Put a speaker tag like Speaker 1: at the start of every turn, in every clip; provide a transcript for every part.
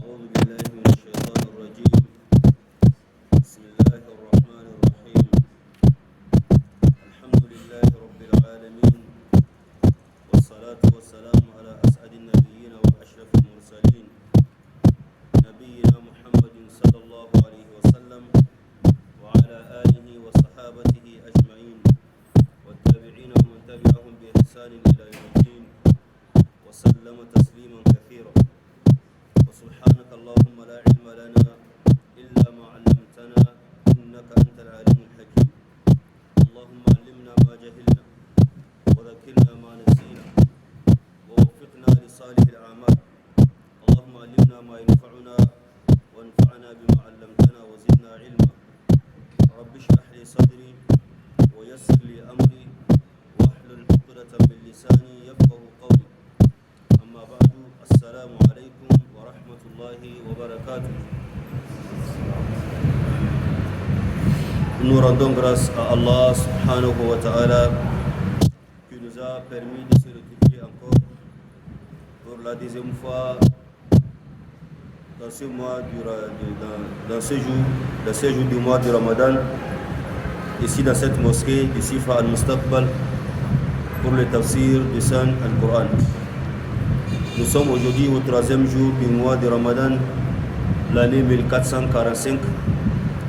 Speaker 1: أعوذ بالله من الشيطان الرجيم. بسم الله الرحمن الرحيم. الحمد لله رب العالمين، والصلاة والسلام على أسعد النبيين وأشرف المرسلين، نبينا محمد صلى الله عليه وسلم وعلى آله وصحابته أجمعين، والتابعين ومن تبعهم بإحسان إلى يوم الدين، وسلم تسليما كثيرا. وسبحانك اللهم لا علم لنا إلا ما علمتنا إنك أنت العليم الحكيم. اللهم علمنا ما جهلنا وذكرنا ما نسينا ووفقنا لصالح الأعمال. اللهم علمنا ما ينفعنا وانفعنا بما علمتنا وزدنا علما. رب اشرح لي صدري ويسر لي أمري واحلل عقدة من لساني يفقه قولي. أما بعد، السلام عليكم ورحمة الله وبركاته. Nous rendons grâce à Allah subhanahu wa ta'ala qui nous a permis de se retrouver encore pour la deuxième fois dans ce mois dans ce jour du mois de Ramadan, ici dans cette mosquée de Sifa al-Mustaqbal pour le tafsir du Saint al-Qur'an. Nous sommes aujourd'hui au troisième jour du mois de Ramadan, l'année 1445,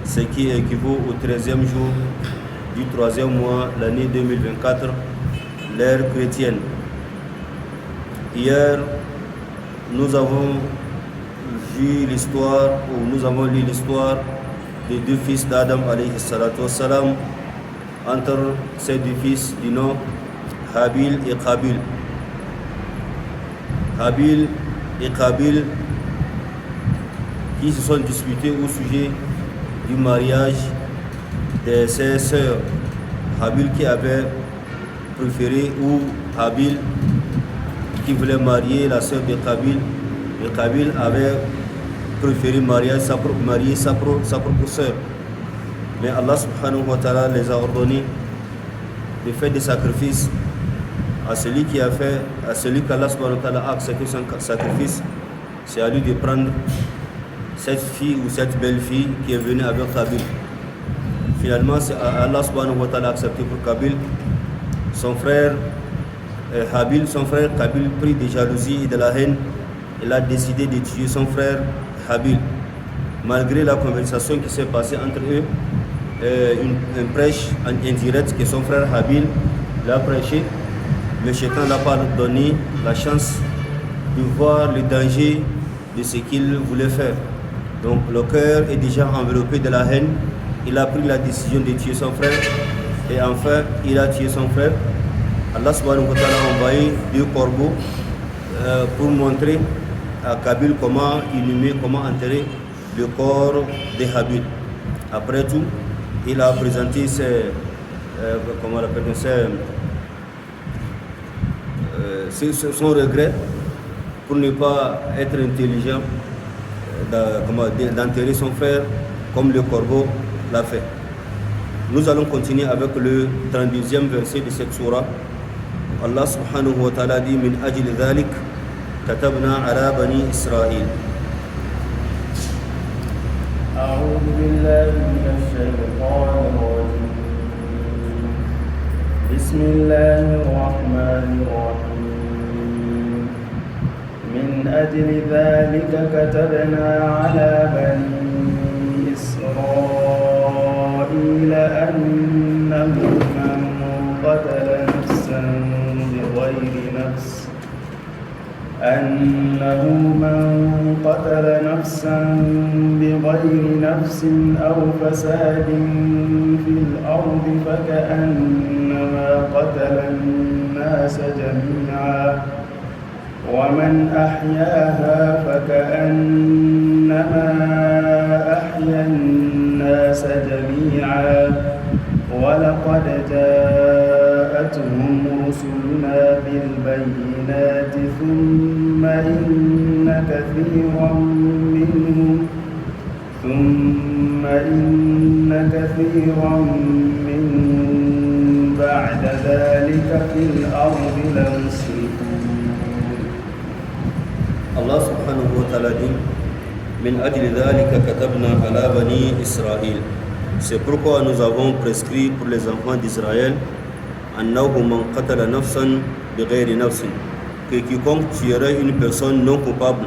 Speaker 1: ce qui équivaut au 13e jour du troisième mois, l'année 2024, l'ère chrétienne. Hier, nous avons lu l'histoire des deux fils d'Adam alayhi salatu wassalam, entre ces deux fils du nom Habil et Qabil. Habil et Qabil qui se sont disputés au sujet du mariage de ses sœurs. Habil qui avait préféré, ou Habil qui voulait marier la sœur de Qabil, et Qabil avait préféré marier sa propre sœur. Mais Allah subhanahu wa ta'ala les a ordonné de faire des sacrifices à celui qu'Allah subhanahu wa ta'ala a accepté son sacrifice. C'est à lui de prendre cette fille ou cette belle fille qui est venue avec Qabil. Finalement, c'est Allah subhanahu wa ta'ala a accepté pour Qabil. Son frère Qabil, pris de jalousie et de la haine, il a décidé de tuer son frère Habil. Malgré la conversation qui s'est passée entre eux, une prêche indirecte que son frère Habil l'a prêché, le Shaitan n'a pas donné la chance de voir le danger de ce qu'il voulait faire. Donc le cœur est déjà enveloppé de la haine. Il a pris la décision de tuer son frère, et enfin il a tué son frère. Allah subhanahu wa ta'ala a envoyé deux corbeaux pour montrer à Qabil comment inhumer, comment enterrer le corps de Habil. Après tout, il a présenté son regret pour ne pas être intelligent d'enterrer son frère comme le corbeau l'a fait. Nous allons continuer avec le 32e verset de cette sourate. Allah subhanahu wa ta'ala dit: Min ajli dhalik katabna ala bani Israël.
Speaker 2: أعوذ بالله من الشيطان الرجيم. بسم الله الرحمن الرحيم. من أجل ذلك كتبنا على بني إسرائيل أنه من قتل نفسا بغير نفس أو فساد في الأرض فكأنما قتل الناس جميعا، ومن أحياها فكأنما أحيا الناس جميعا. ولقد جاءتهم رسلنا بالبينات ثم إن كثيرا منهم بعد ذلك في الأرض لمسرفون.
Speaker 1: Allah subhanahu wa ta'ala dit: min ajli dhalika katabna ala bani Israël. C'est pourquoi nous avons prescrit pour les enfants d'Israël annahu man qatala nafsan bighayri nafsin, que quiconque tuerait une personne non coupable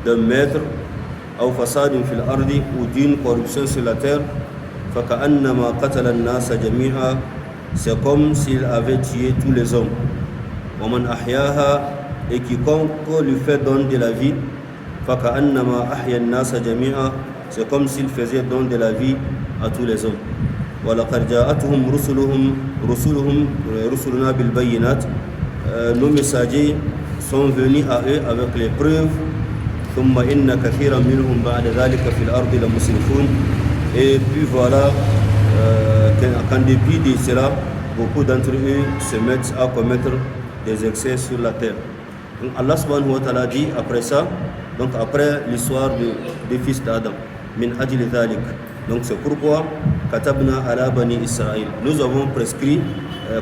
Speaker 1: d'un meurtre ou fasadin fil ardi ou d'une corruption sur la terre, faka'annama qatala an-nasa jami'a, c'est comme s'il avait tué tous les hommes. Wa man ahyaha, et quiconque lui fait don de la vie, faka'annama ahya an-nasa jami'a, c'est comme s'il faisait don de la vie à tous les hommes. Wa laqad ja'atuhum rusuluna bil bayyinat, nos messagers sont venus à eux avec les preuves. ثم إن كثيرا منهم بعد ذلك في الأرض لمسرفون. Et puis voilà qu'en dépit de cela, beaucoup d'entre eux se mettent à commettre des excès sur la terre. Donc Allah subhanahu wa ta'ala dit après ça, donc après l'histoire des fils d'Adam, min ajli dhalik. Donc c'est pourquoi katabna ala bani Israël, nous avons prescrit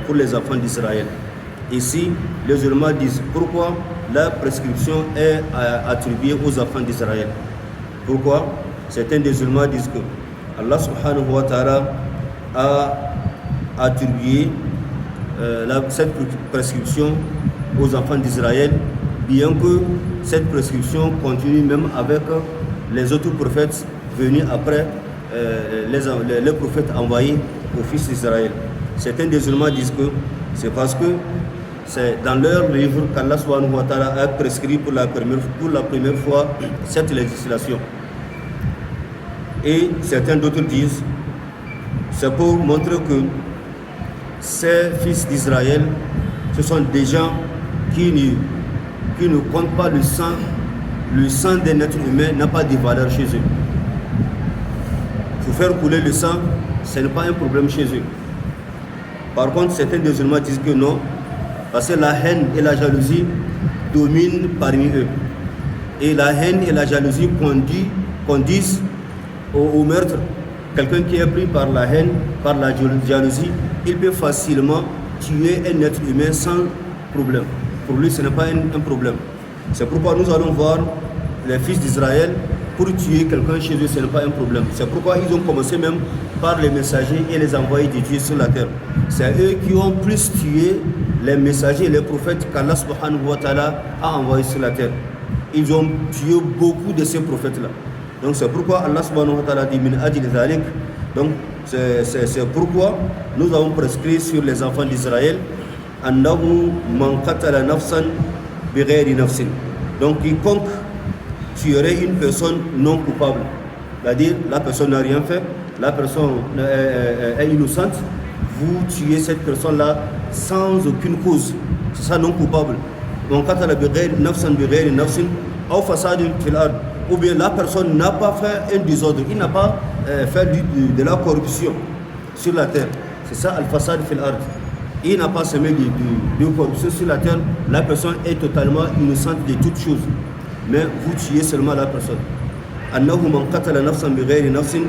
Speaker 1: pour les enfants d'Israël. Ici, les ulémas disent pourquoi la prescription est attribuée aux enfants d'Israël. Pourquoi? Certains des ulémas disent que Allah subhanahu wa ta'ala a attribué cette prescription aux enfants d'Israël, bien que cette prescription continue même avec les autres prophètes venus après les prophètes envoyés aux fils d'Israël. Certains des ulémas disent que c'est parce que c'est dans leur livre qu'Allah subhanahu wa ta'ala a prescrit pour la première fois cette législation. Et certains d'autres disent c'est pour montrer que ces fils d'Israël, ce sont des gens qui ne comptent pas le sang d'un être humain n'a pas de valeur chez eux. Pour faire couler le sang, ce n'est pas un problème chez eux. Par contre, certains des musulmans disent que non, parce que la haine et la jalousie dominent parmi eux. Et la haine et la jalousie conduisent au meurtre. Quelqu'un qui est pris par la haine, par la jalousie, il peut facilement tuer un être humain sans problème. Pour lui, ce n'est pas un problème. C'est pourquoi nous allons voir les fils d'Israël, pour tuer quelqu'un chez eux, ce n'est pas un problème. C'est pourquoi ils ont commencé même par les messagers et les envoyés de Dieu sur la terre. C'est eux qui ont plus tué les messagers et les prophètes qu'Allah subhanahu wa ta'ala a envoyés sur la terre. Ils ont tué beaucoup de ces prophètes-là. Donc c'est pourquoi Allah subhanahu wa ta'ala dit min ajli dhalik. Donc c'est pourquoi nous avons prescrit sur les enfants d'Israël annahu man qatala nafsan bighayri nafsin. Donc quiconque tuerait une personne non coupable, c'est-à-dire la personne n'a rien fait, la personne est innocente, vous tuez cette personne-là sans aucune cause, c'est ça non coupable. Man qatala nafsan bighayri nafsin aw fasadin fil ard, ou bien la personne n'a pas fait un désordre, il n'a pas fait de la corruption sur la terre, c'est ça al-fasad fil ard. Il n'a pas semé de corruption sur la terre, la personne est totalement innocente de toutes choses. Mais vous tuez seulement la personne. Annahu man qatala nafsan bighayri nafsin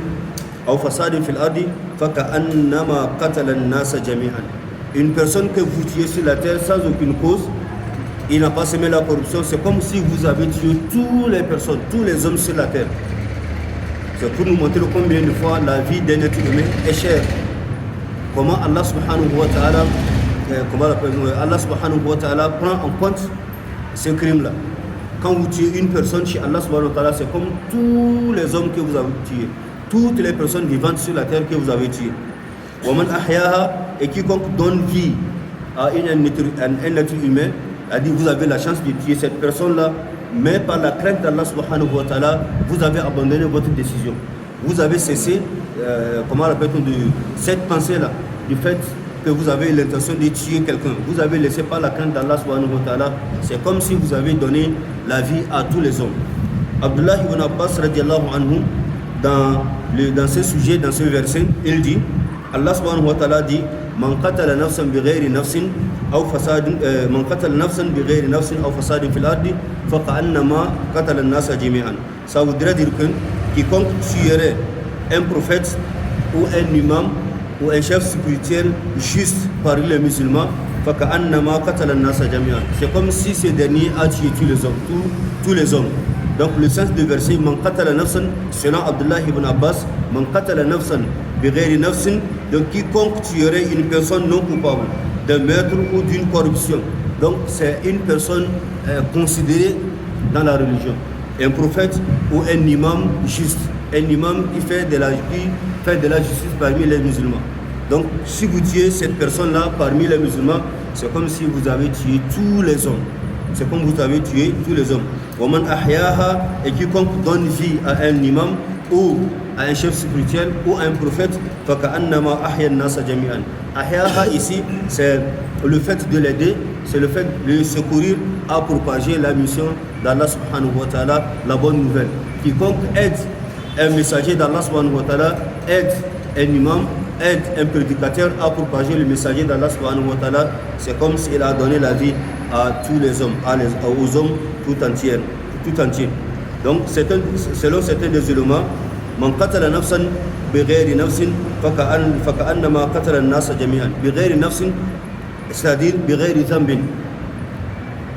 Speaker 1: aw fasadin fil ardi faka'annama qatala an-nasa jami'an. Une personne que vous tuez sur la terre sans aucune cause, il n'a pas semé la corruption, c'est comme si vous avez tué toutes les personnes, tous les hommes sur la terre. C'est pour nous montrer combien de fois la vie d'un être humain est chère. Comment Allah subhanahu wa ta'ala prend en compte ce crime-là. Quand vous tuez une personne chez Allah subhanahu wa ta'ala, c'est comme tous les hommes que vous avez tués, toutes les personnes vivantes sur la terre que vous avez tuées. Wa man ahyaha, et quiconque donne vie à un être humain, a dit vous avez la chance de tuer cette personne-là, mais par la crainte d'Allah subhanahu wa ta'ala, vous avez abandonné votre décision. Vous avez cessé, de cette pensée-là, du fait que vous avez l'intention de tuer quelqu'un. Vous avez laissé par la crainte d'Allah subhanahu wa ta'ala. C'est comme si vous avez donné la vie à tous les hommes. Abdullah ibn Abbas radiallahu anhu, dans ce sujet, dans ce verset, il dit, Allah subhanahu wa ta'ala dit, man qatala nafsan bighayri nafsin aw fasadin man qatala nafsan bighayri nafsin aw fasadin fil ardi faqa'annama qatala an-nasa jami'an. Ça voudrait dire que quiconque tuerait un prophète ou un imam ou un chef spirituel juste parmi les musulmans, c'est comme si ce dernier a tué tous les hommes, tous les hommes. Donc le sens du verset, man qatala nafsan, selon Abdullah ibn Abbas, man qatala nafsan bighayri nafsin, donc quiconque tuerait une personne non coupable d'un meurtre ou d'une corruption. Donc c'est une personne considérée dans la religion, un prophète ou un imam juste, un imam qui fait de la justice parmi les musulmans. Donc si vous tuez cette personne-là parmi les musulmans, c'est comme si vous avez tué tous les hommes. C'est comme vous avez tué tous les hommes. Waman ahyaha, et quiconque donne vie à un imam ou à un chef spirituel ou à un prophète, faka'annama ahya an-nasa jami'an. Ahyaha ici, c'est le fait de l'aider, c'est le fait de le secourir à propager la mission d'Allah subhanahu wa ta'ala, la bonne nouvelle. Quiconque aide un messager d'Allah subhanahu wa ta'ala, aide un imam, aide un prédicateur à propager le messager d'Allah subhanahu wa ta'ala, c'est comme s'il a donné la vie à tous les hommes, aux hommes tout entiers. Donc selon certains des éléments, man qatala nafsan bighayri nafsin faka'annama qatala an-nasa jami'an. Bighayri nafsin, c'est-à-dire bighayri dhanbin,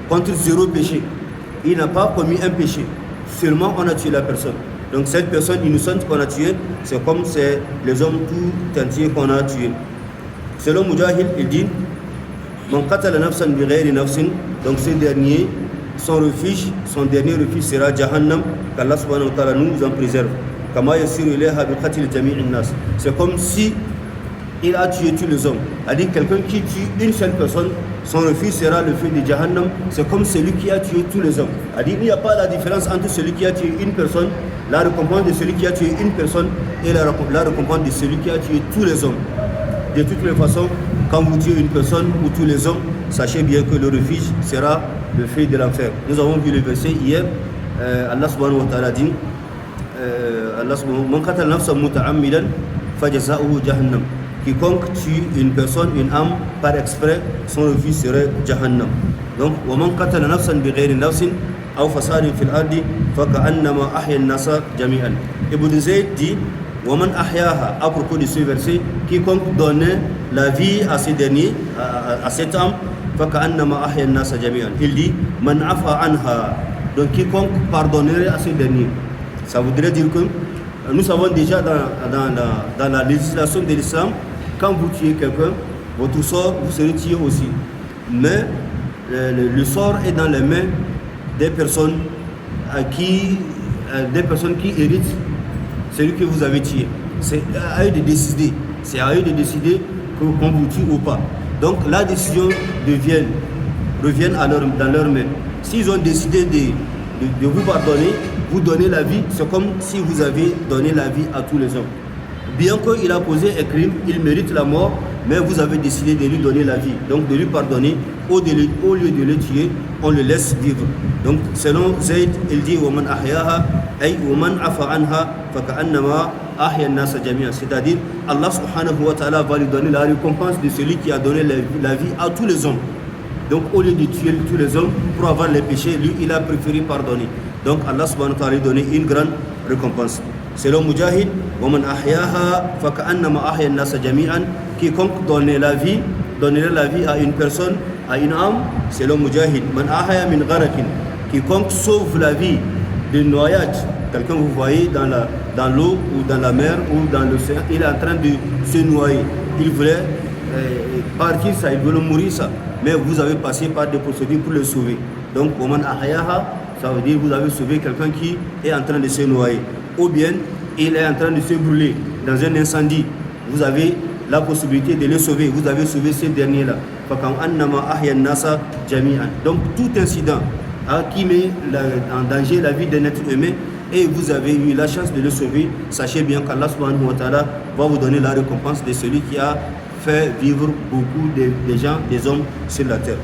Speaker 1: contre zéro péché. Il n'a pas commis un péché, seulement on a tué la personne. Donc cette personne innocente qu'on a tuée, c'est comme c'est les hommes tout entiers qu'on a tués. Selon Mujahid, il dit man qatala nafsan bighayri nafsin, donc ce dernier, son dernier refuge sera Jahannam, qu'Allah subhanahu wa ta'ala nous en préserve. Kama yasiru ilayha bi qatl jami'in nas. C'est comme si il a tué tous les hommes. C'est-à-dire quelqu'un qui tue une seule personne, son refuge sera le feu de Jahannam. C'est comme celui qui a tué tous les hommes. C'est-à-dire il n'y a pas la différence entre celui qui a tué une personne, la récompense de celui qui a tué une personne et la récompense de celui qui a tué tous les hommes. De toutes les façons, quand vous tuez une personne ou tous les hommes, sachez bien que le refuge sera le feu de l'enfer. Nous avons vu le verset hier. Allah subhanahu wa ta'ala dit man qatala nafsan muta'ammidan fajaza'uhu jahannam. Quiconque tue une personne, une âme par exprès, son refuge serait Jahannam. Donc wa man qatala nafsan bighayri nafsin aw fasadin fil ardi faka'annama ahya an-nasa jami'an. Ibn Zayd dit Waman ahyaha, à propos de ce verset, quiconque donnait la vie à ces derniers, à cette âme, faka'annama ahya an-nasa jami'an. Il dit man afa anha, donc quiconque pardonnerait à ces derniers. Ça voudrait dire que nous savons déjà dans la législation de l'islam, quand vous tuez quelqu'un, votre sort, vous serez tué aussi. Mais le sort est dans les mains des personnes qui héritent celui que vous avez tué. C'est à eux de décider. C'est à eux de décider qu'on vous tue ou pas. Donc la décision revient dans leurs mains. S'ils ont décidé de vous pardonner, vous donner la vie, c'est comme si vous avez donné la vie à tous les hommes. Bien qu'il a posé un crime, il mérite la mort, mais vous avez décidé de lui donner la vie, donc de lui pardonner. Au lieu de le tuer, on le laisse vivre. Donc selon Zayd, il dit Waman ahyaha, ay waman afa anha, faka'annama ahya an-nasa jami'an. C'est-à-dire, Allah subhanahu wa ta'ala va lui donner la récompense de celui qui a donné la vie à tous les hommes. Donc au lieu de tuer tous les hommes pour avoir les péchés, lui il a préféré pardonner. Donc Allah subhanahu wa ta'ala lui donné une grande récompense. Selon Mujahid, Waman ahyaha faka'annama ahya an-nasa jami'an. Quiconque donnerait la vie à une personne, à une âme, selon Mujahid, man ahya min gharakin. Quiconque sauve la vie de noyade, quelqu'un vous voyez dans l'eau ou dans la mer ou dans l'océan, il est en train de se noyer. Il voulait partir ça, il voulait mourir ça, mais vous avez passé par des procédures pour le sauver. Donc, Waman ahyaha, ça veut dire que vous avez sauvé quelqu'un qui est en train de se noyer. Ou bien, il est en train de se brûler dans un incendie. Vous avez la possibilité de le sauver. Vous avez sauvé ces derniers-là. Donc, tout incident qui met en danger la vie d'un être humain et vous avez eu la chance de le sauver, sachez bien qu'Allah subhanahu wa ta'ala va vous donner la récompense de celui qui a fait vivre beaucoup de gens, des hommes sur la terre.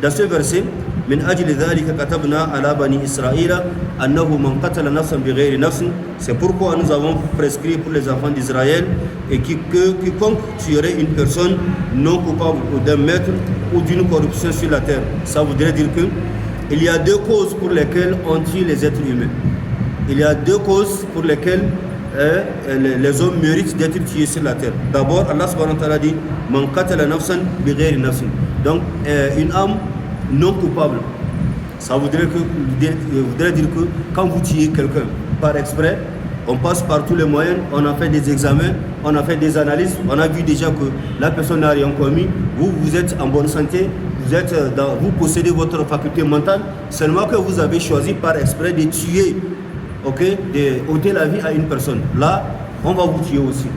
Speaker 1: Dans ce verset, من أجل ذلك كتبنا على بني إسرائيل أنه من قتل نفسا بغير نفس. C'est pourquoi nous avons prescrit pour les enfants d'Israël et quiconque tuerait une personne non coupable d'un meurtre ou d'une corruption sur la terre. Ça voudrait dire que il y a deux causes pour lesquelles on tue les êtres humains. Il y a deux causes pour lesquelles les hommes méritent d'être tués sur la terre. D'abord, Allah subhanahu wa ta'ala dit Man qatala nafsan bighayri nafsin. Donc une âme non coupable. Ça voudrait dire que quand vous tuez quelqu'un par exprès, on passe par tous les moyens, on a fait des examens, on a fait des analyses, on a vu déjà que la personne n'a rien commis, vous êtes en bonne santé, vous possédez votre faculté mentale, seulement que vous avez choisi par exprès de tuer, d'ôter la vie à une personne. Là, on va vous tuer aussi.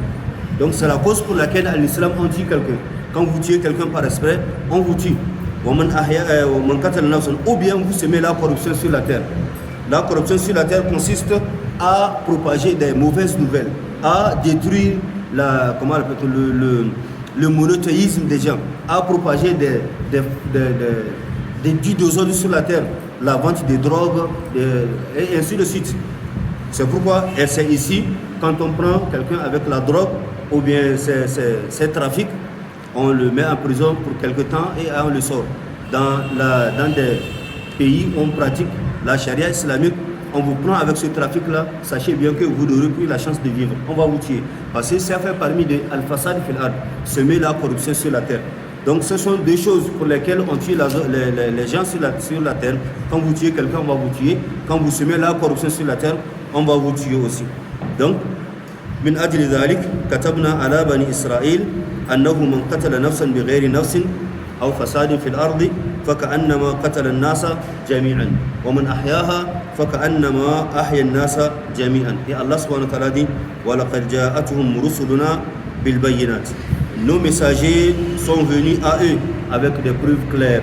Speaker 1: Donc c'est la cause pour laquelle à l'islam on tue quelqu'un. Quand vous tuez quelqu'un par exprès, on vous tue. Ou bien vous semez la corruption sur la terre. La corruption sur la terre consiste à propager des mauvaises nouvelles, à détruire le monothéisme des gens, à propager du désordre sur la terre, la vente de drogues, et ainsi de suite. C'est pourquoi c'est ici, quand on prend quelqu'un avec la drogue ou bien ses trafics, on le met en prison pour quelque temps et on le sort. Dans des pays où on pratique la charia islamique, on vous prend avec ce trafic-là, sachez bien que vous n'aurez plus la chance de vivre. On va vous tuer. Parce que ça fait parmi des al-fasad fil ard, semer la corruption sur la terre. Donc ce sont deux choses pour lesquelles on tue les gens sur la terre. Quand vous tuez quelqu'un, on va vous tuer. Quand vous semez la corruption sur la terre, on va vous tuer aussi. Donc, min ajli dhalik, katabna ala bani Israël, annahu man qatala nafsan bighayri nafsin أو فساد في الأرض فكأنما قتل الناس جميعا ومن أحياها فكأنما أحيا الناس جميعا. Et Allah subhanahu wa ta'ala dit وَلَقَدْ جَاءَتْهُمْ رُسُلُنَا بِالْبَيِّنَاتِ. Nos messagers sont venus à eux avec des preuves claires,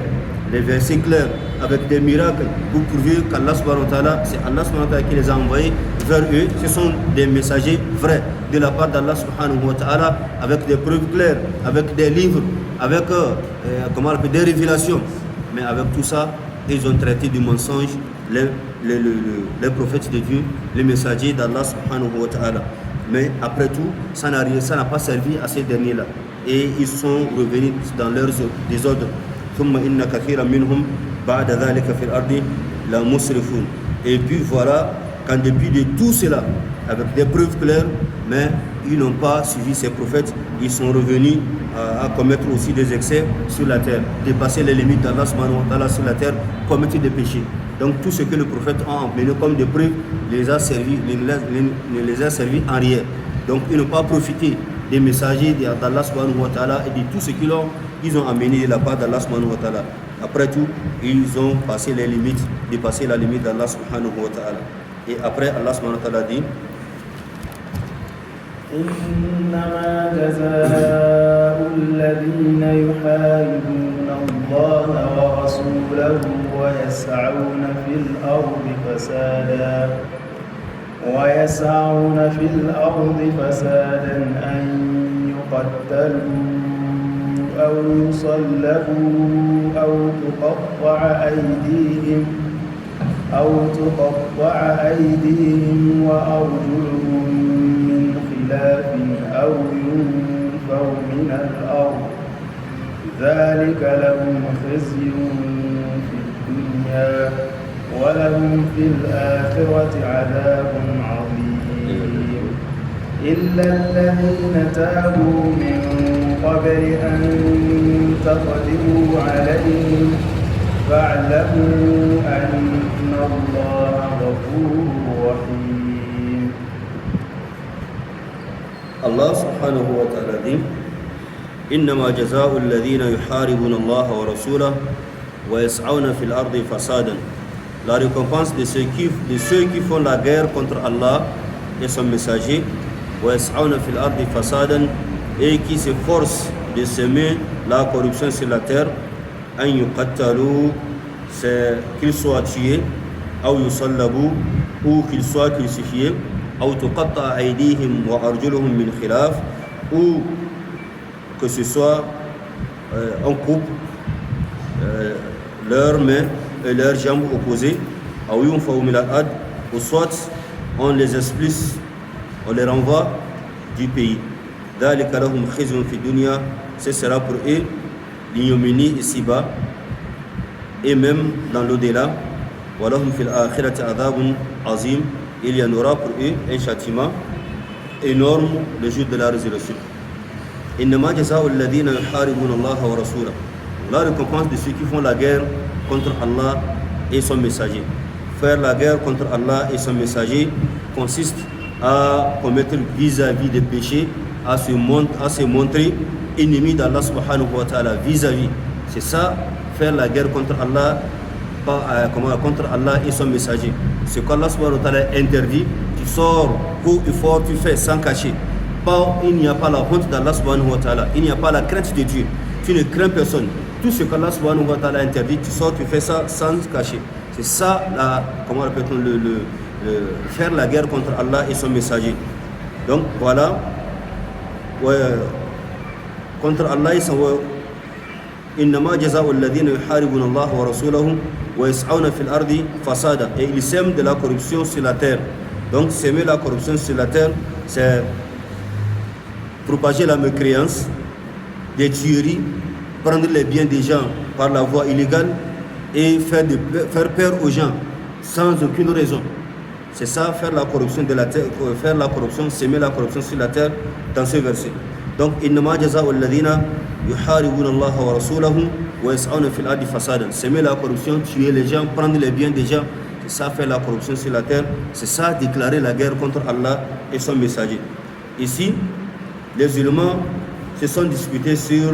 Speaker 1: des versets clairs, avec des miracles pour prouver qu'Allah subhanahu wa ta'ala, c'est Allah subhanahu wa ta'ala qui les a envoyés vers eux. Ce sont des messagers vrais de la part d'Allah subhanahu wa ta'ala, avec des preuves claires, avec des livres, avec des révélations. Mais avec tout ça, ils ont traité du mensonge les prophètes de Dieu, les messagers d'Allah subhanahu wa ta'ala. Mais après tout, ça n'a pas servi à ces derniers-là. Et ils sont revenus dans leurs désordres. ثم إن كثيرا منهم بعد ذلك في الأرض لمسرفون. Et puis voilà, quand depuis de tout cela, avec des preuves claires, mais ils n'ont pas suivi ces prophètes, ils sont revenus à commettre aussi des excès sur la terre, dépasser les limites d'Allah subhanahu wa ta'ala sur la terre, commettre des péchés. Donc tout ce que le prophète a emmené comme des preuves ne les a servis en rien. Donc ils n'ont pas profité des messagers d'Allah subhanahu wa ta'ala et de tout ce qu'ils ont amené de la part d'Allah subhanahu wa ta'ala. Après tout, ils ont passé les limites, dépassé la limite d'Allah subhanahu wa ta'ala. Et après, Allah subhanahu wa ta'ala dit
Speaker 2: إنما جزاء الذين يحاربون الله ورسوله ويسعون في الأرض فسادا أن يقتلوا أو يصلبوا أو تقطع أيديهم وأرجلهم من خلاف أو ينفوا من الأرض ذلك لهم خزي في الدنيا ولهم في الآخرة عذاب عظيم إلا الذين تابوا من قبل أن تقدروا عليهم فاعلموا أن الله غفور رحيم.
Speaker 1: الله سبحانه وتعالى dit إنما جزاء الذين يحاربون الله ورسوله ويسعون في الأرض فسادا. La récompense de ceux qui font la guerre contre Allah et son messager, ويسعون في الأرض فسادا, et qui s'efforcent de semer la corruption sur la terre, أن يقتلوا, c'est qu'ils soient tués, أو يصلبوا, ou qu'ils soient crucifiés, أو تقطع أيديهم وأرجلهم من خلاف, ou que ce soit on coupe leurs mains et leurs jambes opposées, ou soit on les expulse, on les renvoie du pays. Ce sera pour eux l'ignominie ici-bas et même dans l'au-delà. Il y en aura pour eux un châtiment énorme le jour de la résurrection. إنما جزاء الذين يحاربون الله ورسوله la récompense de ceux qui font la guerre contre Allah et son messager. Faire la guerre contre Allah et son messager consiste à commettre vis-à-vis des péchés, à se montrer ennemi d'Allah subhanahu wa ta'ala vis-à-vis. C'est ça, faire la guerre contre Allah, contre Allah et son messager. Ce qu'Allah subhanahu wa ta'ala interdit, tu sors haut et fort, tu fais sans cacher. Il n'y a pas la honte d'Allah subhanahu wa ta'ala, il n'y a pas la crainte de Dieu. Tu ne crains personne. Tout ce qu'Allah subhanahu wa ta'ala interdit, tu sors, tu fais ça sans cacher. C'est ça, faire la guerre contre Allah et son messager. Donc voilà, contre Allah et son innama jazaa'u alladhina yuharibuna Allah wa rasulahu wa yas'auna fil ardi fasada. Et ils sèment de la corruption sur la terre. Donc s'aimer la corruption sur la terre, c'est propager la mécréance, des tueries, prendre les biens des gens par la voie illégale et faire peur aux gens sans aucune raison. C'est ça, faire la corruption de la terre, faire la corruption, s'aimer la corruption sur la terre dans ce verset. Donc, innama jazaa'u alladhina yuharibuna Allah wa rasulahu wa yas'auna fil ardi fasadan. S'aimer la corruption, tuer les gens, prendre les biens des gens, c'est ça, faire la corruption sur la terre. C'est ça, déclarer la guerre contre Allah et son messager. Ici, les ulémas se sont disputés sur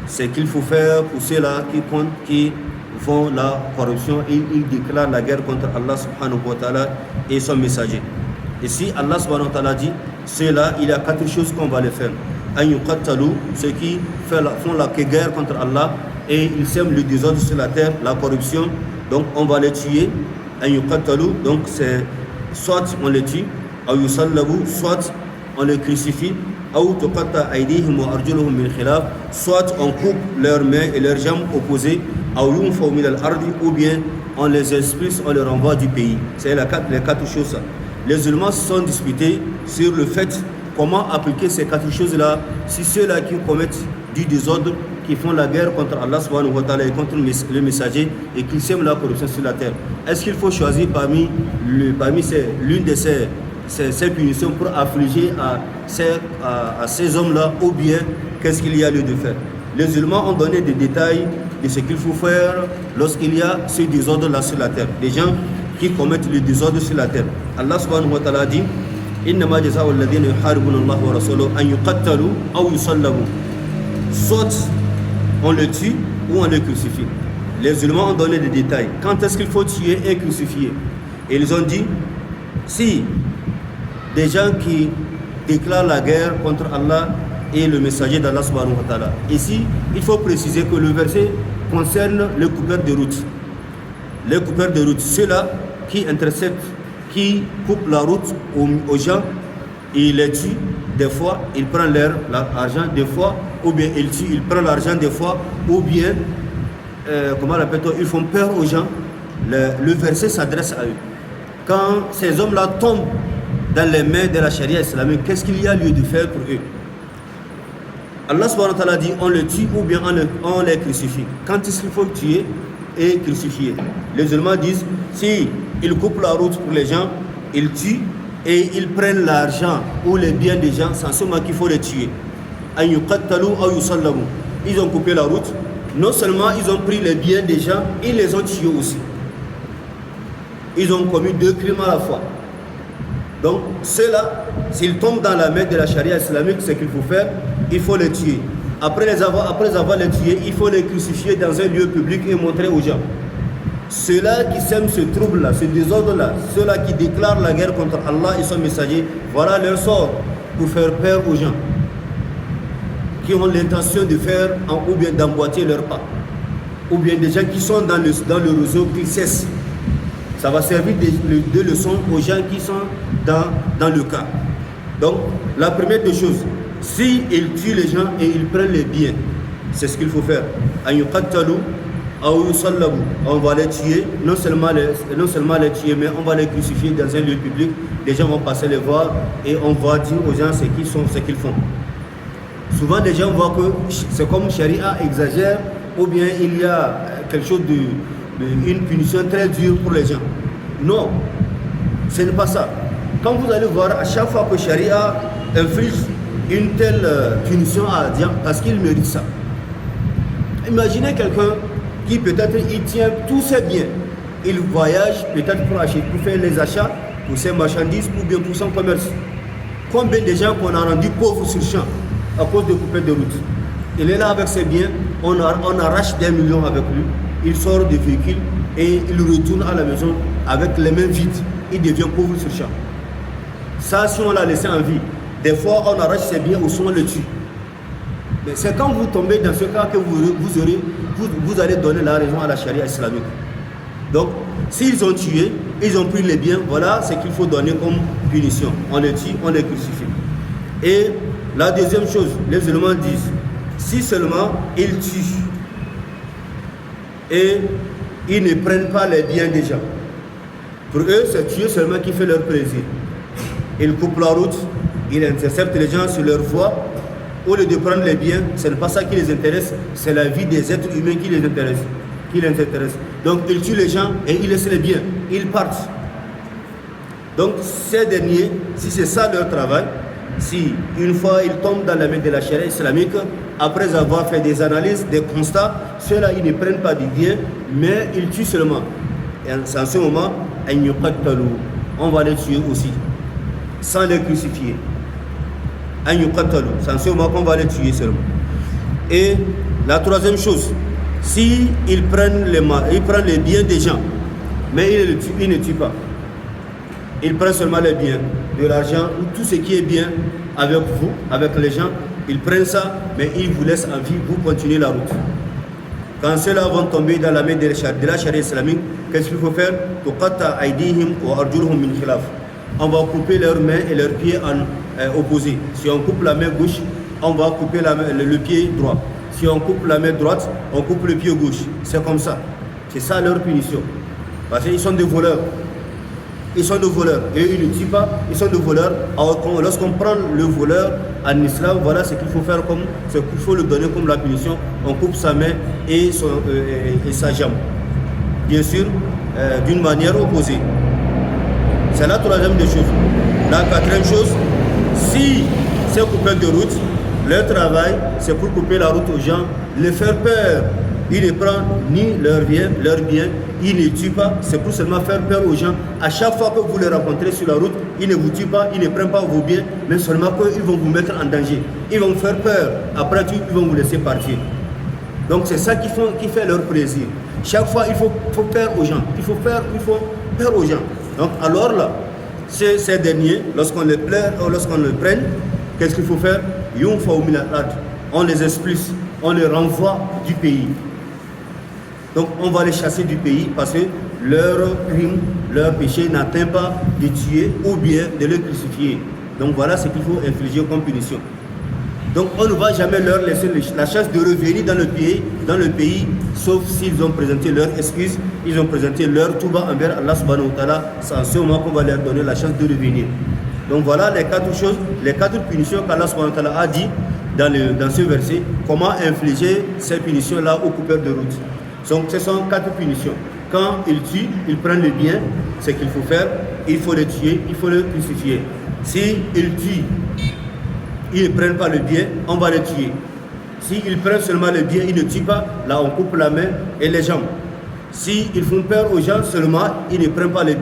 Speaker 1: ce qu'il faut faire pour ceux-là qui font la corruption et ils déclarent la guerre contre Allah subhanahu wa ta'ala et son messager. Ici, Allah subhanahu wa ta'ala dit, ceux-là, il y a 4 choses qu'on va les faire. Ceux qui font la guerre contre Allah et ils sèment le désordre sur la terre, la corruption, donc on va les tuer. Donc c'est soit on les tue, soit on les crucifie, soit on coupe leurs mains et leurs jambes opposées, ou bien on les expulse, on les renvoie du pays. C'est les 4 choses. Les musulmans se sont disputés sur le fait comment appliquer ces 4 choses-là si ceux-là qui commettent du désordre, qui font la guerre contre Allah subhanahu wa ta'ala et contre le messager et qui sèment la corruption sur la terre. Est-ce qu'il faut choisir parmi l'une de ces punitions pour affliger à ces hommes-là, ou bien qu'est-ce qu'il y a lieu de faire? Les musulmans ont donné des détails de ce qu'il faut faire lorsqu'il y a ce désordre-là sur la terre. Des gens qui commettent le désordre sur la terre. Allah subhanahu wa ta'ala dit innama jazaa'u alladhina yuharibuna Allah wa rasulahu an yuqattalu aw yusallabu. Soit on le tue ou on le crucifie. Les musulmans ont donné des détails. Quand est-ce qu'il faut tuer et crucifier? Et ils ont dit, si des gens qui déclarent la guerre contre Allah et le messager d'Allah subhanahu wa ta'ala. Ici, il faut préciser que le verset concerne les coupeurs de route. Les coupeurs de route, ceux-là qui interceptent, qui coupent la route aux gens, ils les tuent des fois, ils prennent leur argent des fois, ou bien ils tuent, ils prennent l'argent des fois, ou bien, ils font peur aux gens. Le verset s'adresse à eux. Quand ces hommes-là tombent dans les mains de la charia islamique, qu'est-ce qu'il y a lieu de faire pour eux? Allah subhanahu wa ta'ala dit on le tue ou bien on les crucifie. Quand est-ce qu'il faut tuer et crucifier? Les musulmans disent si ils coupent la route pour les gens, ils tuent et ils prennent l'argent ou les biens des gens, c'est en ce moment qu'il faut les tuer. Ils ont coupé la route, non seulement ils ont pris les biens des gens, ils les ont tués aussi. Ils ont commis 2 crimes à la fois. Donc ceux-là, s'ils tombent dans la main de la charia islamique, ce qu'il faut faire, il faut les tuer. Après avoir les tués, il faut les crucifier dans un lieu public et montrer aux gens. Ceux-là qui sèment ce trouble-là, ce désordre-là, ceux-là qui déclarent la guerre contre Allah et son messager, voilà leur sort pour faire peur aux gens qui ont l'intention de faire ou bien d'emboîter leur pas, ou bien des gens qui sont dans le réseau qui cessent. Ça va servir de leçon aux gens qui sont dans le cas. Donc, la première des choses, si ils tuent les gens et ils prennent les biens, c'est ce qu'il faut faire. On va les tuer, non seulement les tuer, mais on va les crucifier dans un lieu public. Les gens vont passer les voir et on va dire aux gens ce qu'ils font. Souvent, les gens voient que c'est comme Sharia exagère, ou bien il y a quelque chose une punition très dure pour les gens. Non, ce n'est pas ça. Quand vous allez voir, à chaque fois que Sharia inflige une telle punition à Dieu, parce qu'il mérite ça. Imaginez quelqu'un qui peut-être il tient tous ses biens. Il voyage peut-être pour faire les achats pour ses marchandises ou bien pour son commerce. Combien de gens qu'on a rendu pauvres sur champ à cause de coupures de route. Il est là avec ses biens, on arrache des millions avec lui, il sort du véhicule et il retourne à la maison avec les mains vides. Il devient pauvre sur champ. Ça, si on l'a laissé en vie, des fois on arrache ses biens ou soit on le tue. Mais c'est quand vous tombez dans ce cas que vous allez donner la raison à la charia islamique. Donc, s'ils ont tué, ils ont pris les biens, voilà ce qu'il faut donner comme punition. On les tue, on les crucifie. Et la deuxième chose, les musulmans disent, si seulement ils tuent et ils ne prennent pas les biens des gens, pour eux, c'est tuer seulement qui fait leur plaisir. Ils coupent la route, ils interceptent les gens sur leur voie. Au lieu de prendre les biens, ce n'est pas ça qui les intéresse, c'est la vie des êtres humains qui les intéresse. Donc ils tuent les gens et ils laissent les biens, ils partent. Donc ces derniers, si c'est ça leur travail, si une fois ils tombent dans la main de la charia islamique, après avoir fait des analyses, des constats, ceux-là ils ne prennent pas du bien, mais ils tuent seulement. Et en ce moment, on va les tuer aussi, sans les crucifier. C'est en ce moment qu'on va les tuer seulement. Et la troisième chose, si ils prennent les biens des gens, mais ils ne tuent pas. Ils prennent seulement les biens, de l'argent ou tout ce qui est bien avec vous, avec les gens. Ils prennent ça, mais ils vous laissent en vie, vous continuez la route. Quand ceux-là vont tomber dans la main de la charia islamique, qu'est-ce qu'il faut faire? On va couper leurs mains et leurs pieds en opposés. Si on coupe la main gauche, on va couper le pied droit. Si on coupe la main droite, on coupe le pied gauche. C'est comme ça. C'est ça leur punition. Parce qu'ils sont des voleurs. Ils sont des voleurs. Et ils ne tuent pas, ils sont des voleurs. Alors, lorsqu'on prend le voleur en islam, voilà ce qu'il faut faire ce qu'il faut lui donner comme la punition. On coupe sa main et sa jambe. Bien sûr, d'une manière opposée. C'est la troisième des choses. La quatrième chose, si ces coupeurs de route, leur travail, c'est pour couper la route aux gens, les faire peur. Ils ne prennent ni leur bien, ils ne tuent pas, c'est pour seulement faire peur aux gens. À chaque fois que vous les rencontrez sur la route, ils ne vous tuent pas, ils ne prennent pas vos biens, mais seulement qu'ils vont vous mettre en danger. Ils vont vous faire peur, après tout, ils vont vous laisser partir. Donc c'est ça qui fait leur plaisir. Chaque fois, il faut peur aux gens, il faut peur aux gens. Donc alors là, ces derniers, lorsqu'on les prenne, qu'est-ce qu'il faut faire? On les expulse, on les renvoie du pays. Donc on va les chasser du pays parce que leur crime, leur péché n'atteint pas de tuer ou bien de les crucifier. Donc voilà ce qu'il faut infliger comme punition. Donc on ne va jamais leur laisser la chance de revenir dans le pays, sauf s'ils ont présenté leur excuse, ils ont présenté leur touba envers Allah subhanahu wa ta'ala. C'est en ce moment qu'on va leur donner la chance de revenir. Donc voilà les quatre choses, les quatre punitions qu'Allah subhanahu wa ta'ala a dit dans ce verset, comment infliger ces punitions-là aux coupeurs de route. Donc ce sont quatre punitions. Quand ils tuent, ils prennent le bien, ce qu'il faut faire, il faut les tuer, il faut les crucifier. Si ils tuent, ils ne prennent pas le bien, on va les tuer. S'ils prennent seulement le bien, ils ne tuent pas, là on coupe la main et les jambes. S'ils font peur aux gens seulement, ils ne prennent pas le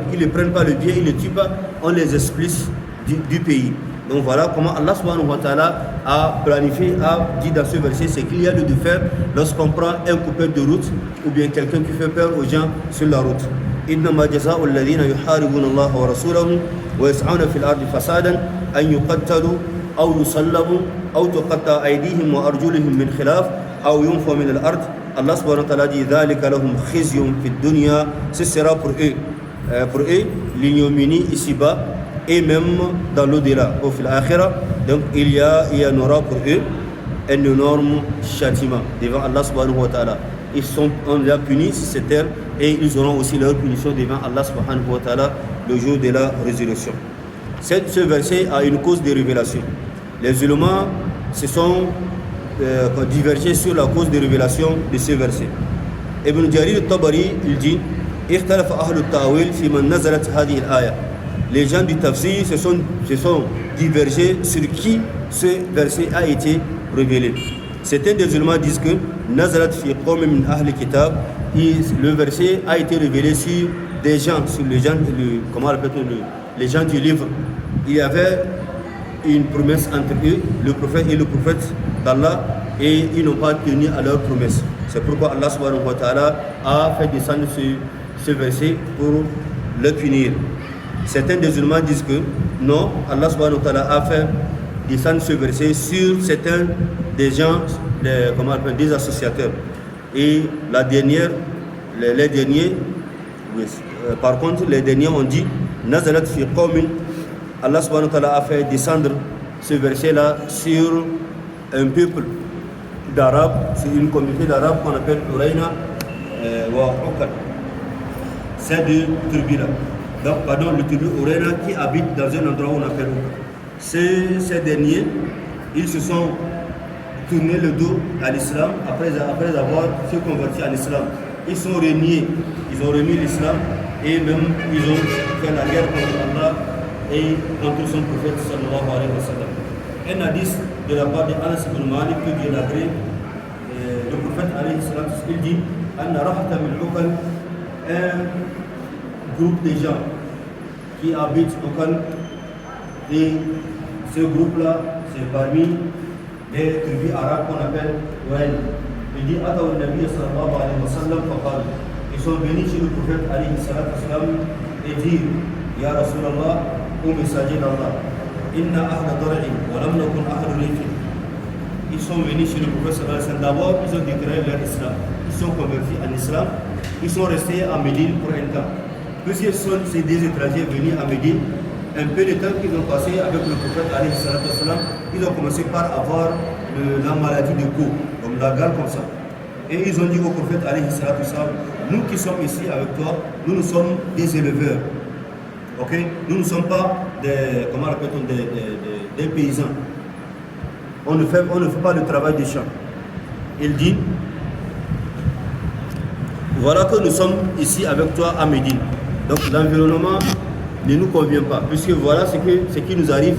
Speaker 1: bien, ils ne tuent pas, on les expulse du pays. Donc voilà comment Allah subhanahu wa ta'ala a planifié, a dit dans ce verset ce qu'il y a lieu de faire lorsqu'on prend un coupeur de route ou bien quelqu'un qui fait peur aux gens sur la route. إنما جزاء الذين يحاربون الله ورسوله ويسعون في الأرض فسادا أن يقتلوا أو يصلبوا أو تقطع أيديهم وأرجلهم من خلاف أو ينفوا من الأرض. Allah subhanahu wa ta'ala dit ذلك لهم خزي في الدنيا. Ce sera pour eux l'ignominie ici-bas et même dans l'au-delà, au fil akhira. Donc il y en aura pour eux un énorme châtiment devant Allah subhanahu wa ta'ala. On les a punis sur cette terre et ils auront aussi leur punition devant Allah subhanahu wa ta'ala le jour de la résurrection. Ce verset a une cause de révélation. Les musulmans se sont divergés sur la cause de révélation de ce verset. Ibn Jarir al-Tabari, il dit اختلف أهل التأويل في من نزلت هذه الآية. Les gens du tafsir se sont divergés sur qui ce verset a été révélé. Certains des musulmans disent que Nazarat fi qawmin min ahli kitab, le verset a été révélé sur des gens, sur les gens, les gens du livre. Il y avait une promesse entre eux, le prophète et le prophète d'Allah, et ils n'ont pas tenu à leur promesse. C'est pourquoi Allah subhanahu wa ta'ala a fait descendre ce verset pour le punir. Certains des musulmans disent que non, Allah subhanahu wa ta'ala a fait descendre ce verset sur certains des gens, des associateurs. Et les derniers, par contre, les derniers ont dit Nazarat fi qawmin. Allah subhanahu wa ta'ala a fait descendre ce verset-là sur un peuple d'Arabes, c'est une communauté d'Arabes qu'on appelle Uraina wa Uqad. C'est deux tribus-là. Donc, pardon, le tribu Uraina qui habite dans un endroit où on appelle Uqad. Ces derniers, ils se sont tournés le dos à l'islam après avoir se converti à l'islam. Ils sont reniés, ils ont remis l'islam et même ils ont fait la guerre contre Allah et contre son prophète sallallahu alayhi wa sallam. Un hadith de la part de Anas ibn Malik, que Dieu l'a créé, le prophète alayhi sallam, il dit Anna rahata min Uqal, un groupe de gens qui habitent Uqal, et ce groupe-là, c'est parmi les tribus arabes qu'on appelle Wael. Il dit Ataw al-Nabi sallallahu alayhi wa sallam faqal. Ils sont venus chez le prophète alayhi sallam et dire Ya Rasulallah, au messager d'Allah, Inna ahla dar'in wa lam nakun ahla rifin. Ils sont venus chez le prophète sallallahu alayhi wa sallam. D'abord, ils ont déclaré leur islam. Ils sont convertis en islam. Ils sont restés à Médine pour un temps. Plusieurs sont ces deux étrangers venus à Médine. Un peu de temps qu'ils ont passé avec le prophète alayhi sallam, ils ont commencé par avoir la maladie de peau, comme la gale comme ça. Et ils ont dit au prophète alayhi sallam, nous qui sommes ici avec toi, nous sommes des éleveurs. Okay? Nous ne sommes pas des paysans. On ne fait pas le travail des champs. Il dit, voilà que nous sommes ici avec toi à Médine. Donc l'environnement ne nous convient pas, puisque voilà ce qui nous arrive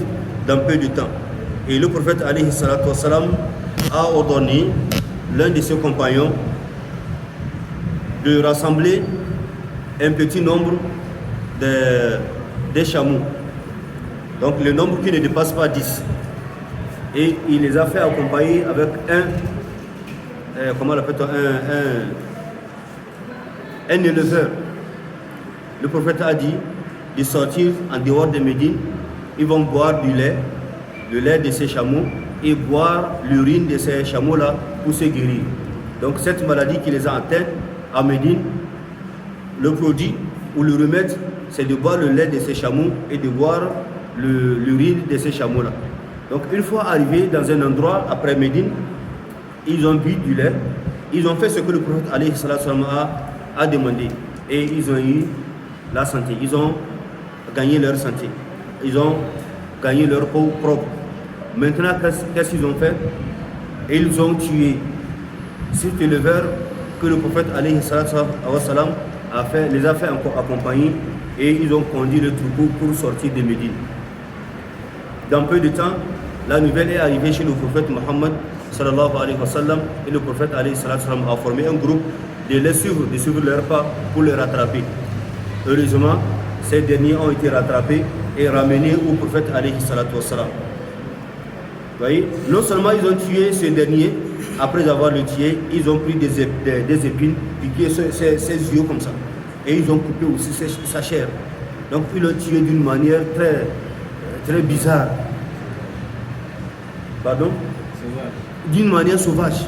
Speaker 1: dans peu de temps. Et le prophète alayhi salatu wassalam a ordonné l'un de ses compagnons de rassembler un petit nombre de chameaux. Donc le nombre qui ne dépasse pas 10. Et il les a fait accompagner avec un éleveur. Le prophète a dit de sortir en dehors de Médine. Ils vont boire le lait de ces chameaux et boire l'urine de ces chameaux-là pour se guérir. Donc cette maladie qui les a atteints à Médine, le produit ou le remède, c'est de boire le lait de ces chameaux et de boire l'urine de ces chameaux-là. Donc une fois arrivés dans un endroit après Médine, ils ont bu du lait, ils ont fait ce que le prophète alayhi sallam a demandé et ils ont eu la santé, ils ont gagné leur santé, ils ont gagné leur peau propre. Maintenant, qu'est-ce qu'ils ont fait? Ils ont tué cet éleveur que le prophète alayhi sallam les a fait accompagner et ils ont conduit le troupeau pour sortir de Médine. Dans peu de temps, la nouvelle est arrivée chez le prophète Mohammed sallallahu alayhi wa sallam et le prophète alayhi sallam a formé un groupe de les suivre, de suivre leur pas pour les rattraper. Heureusement, ces derniers ont été rattrapés et ramenés au prophète alayhi salatu wa sallam. Vous voyez, non seulement ils ont tué ce dernier, après avoir le tué, ils ont pris des épines, piqué ses yeux comme ça. Et ils ont coupé aussi sa chair. Donc ils l'ont tué d'une manière très bizarre. Pardon? D'une manière sauvage.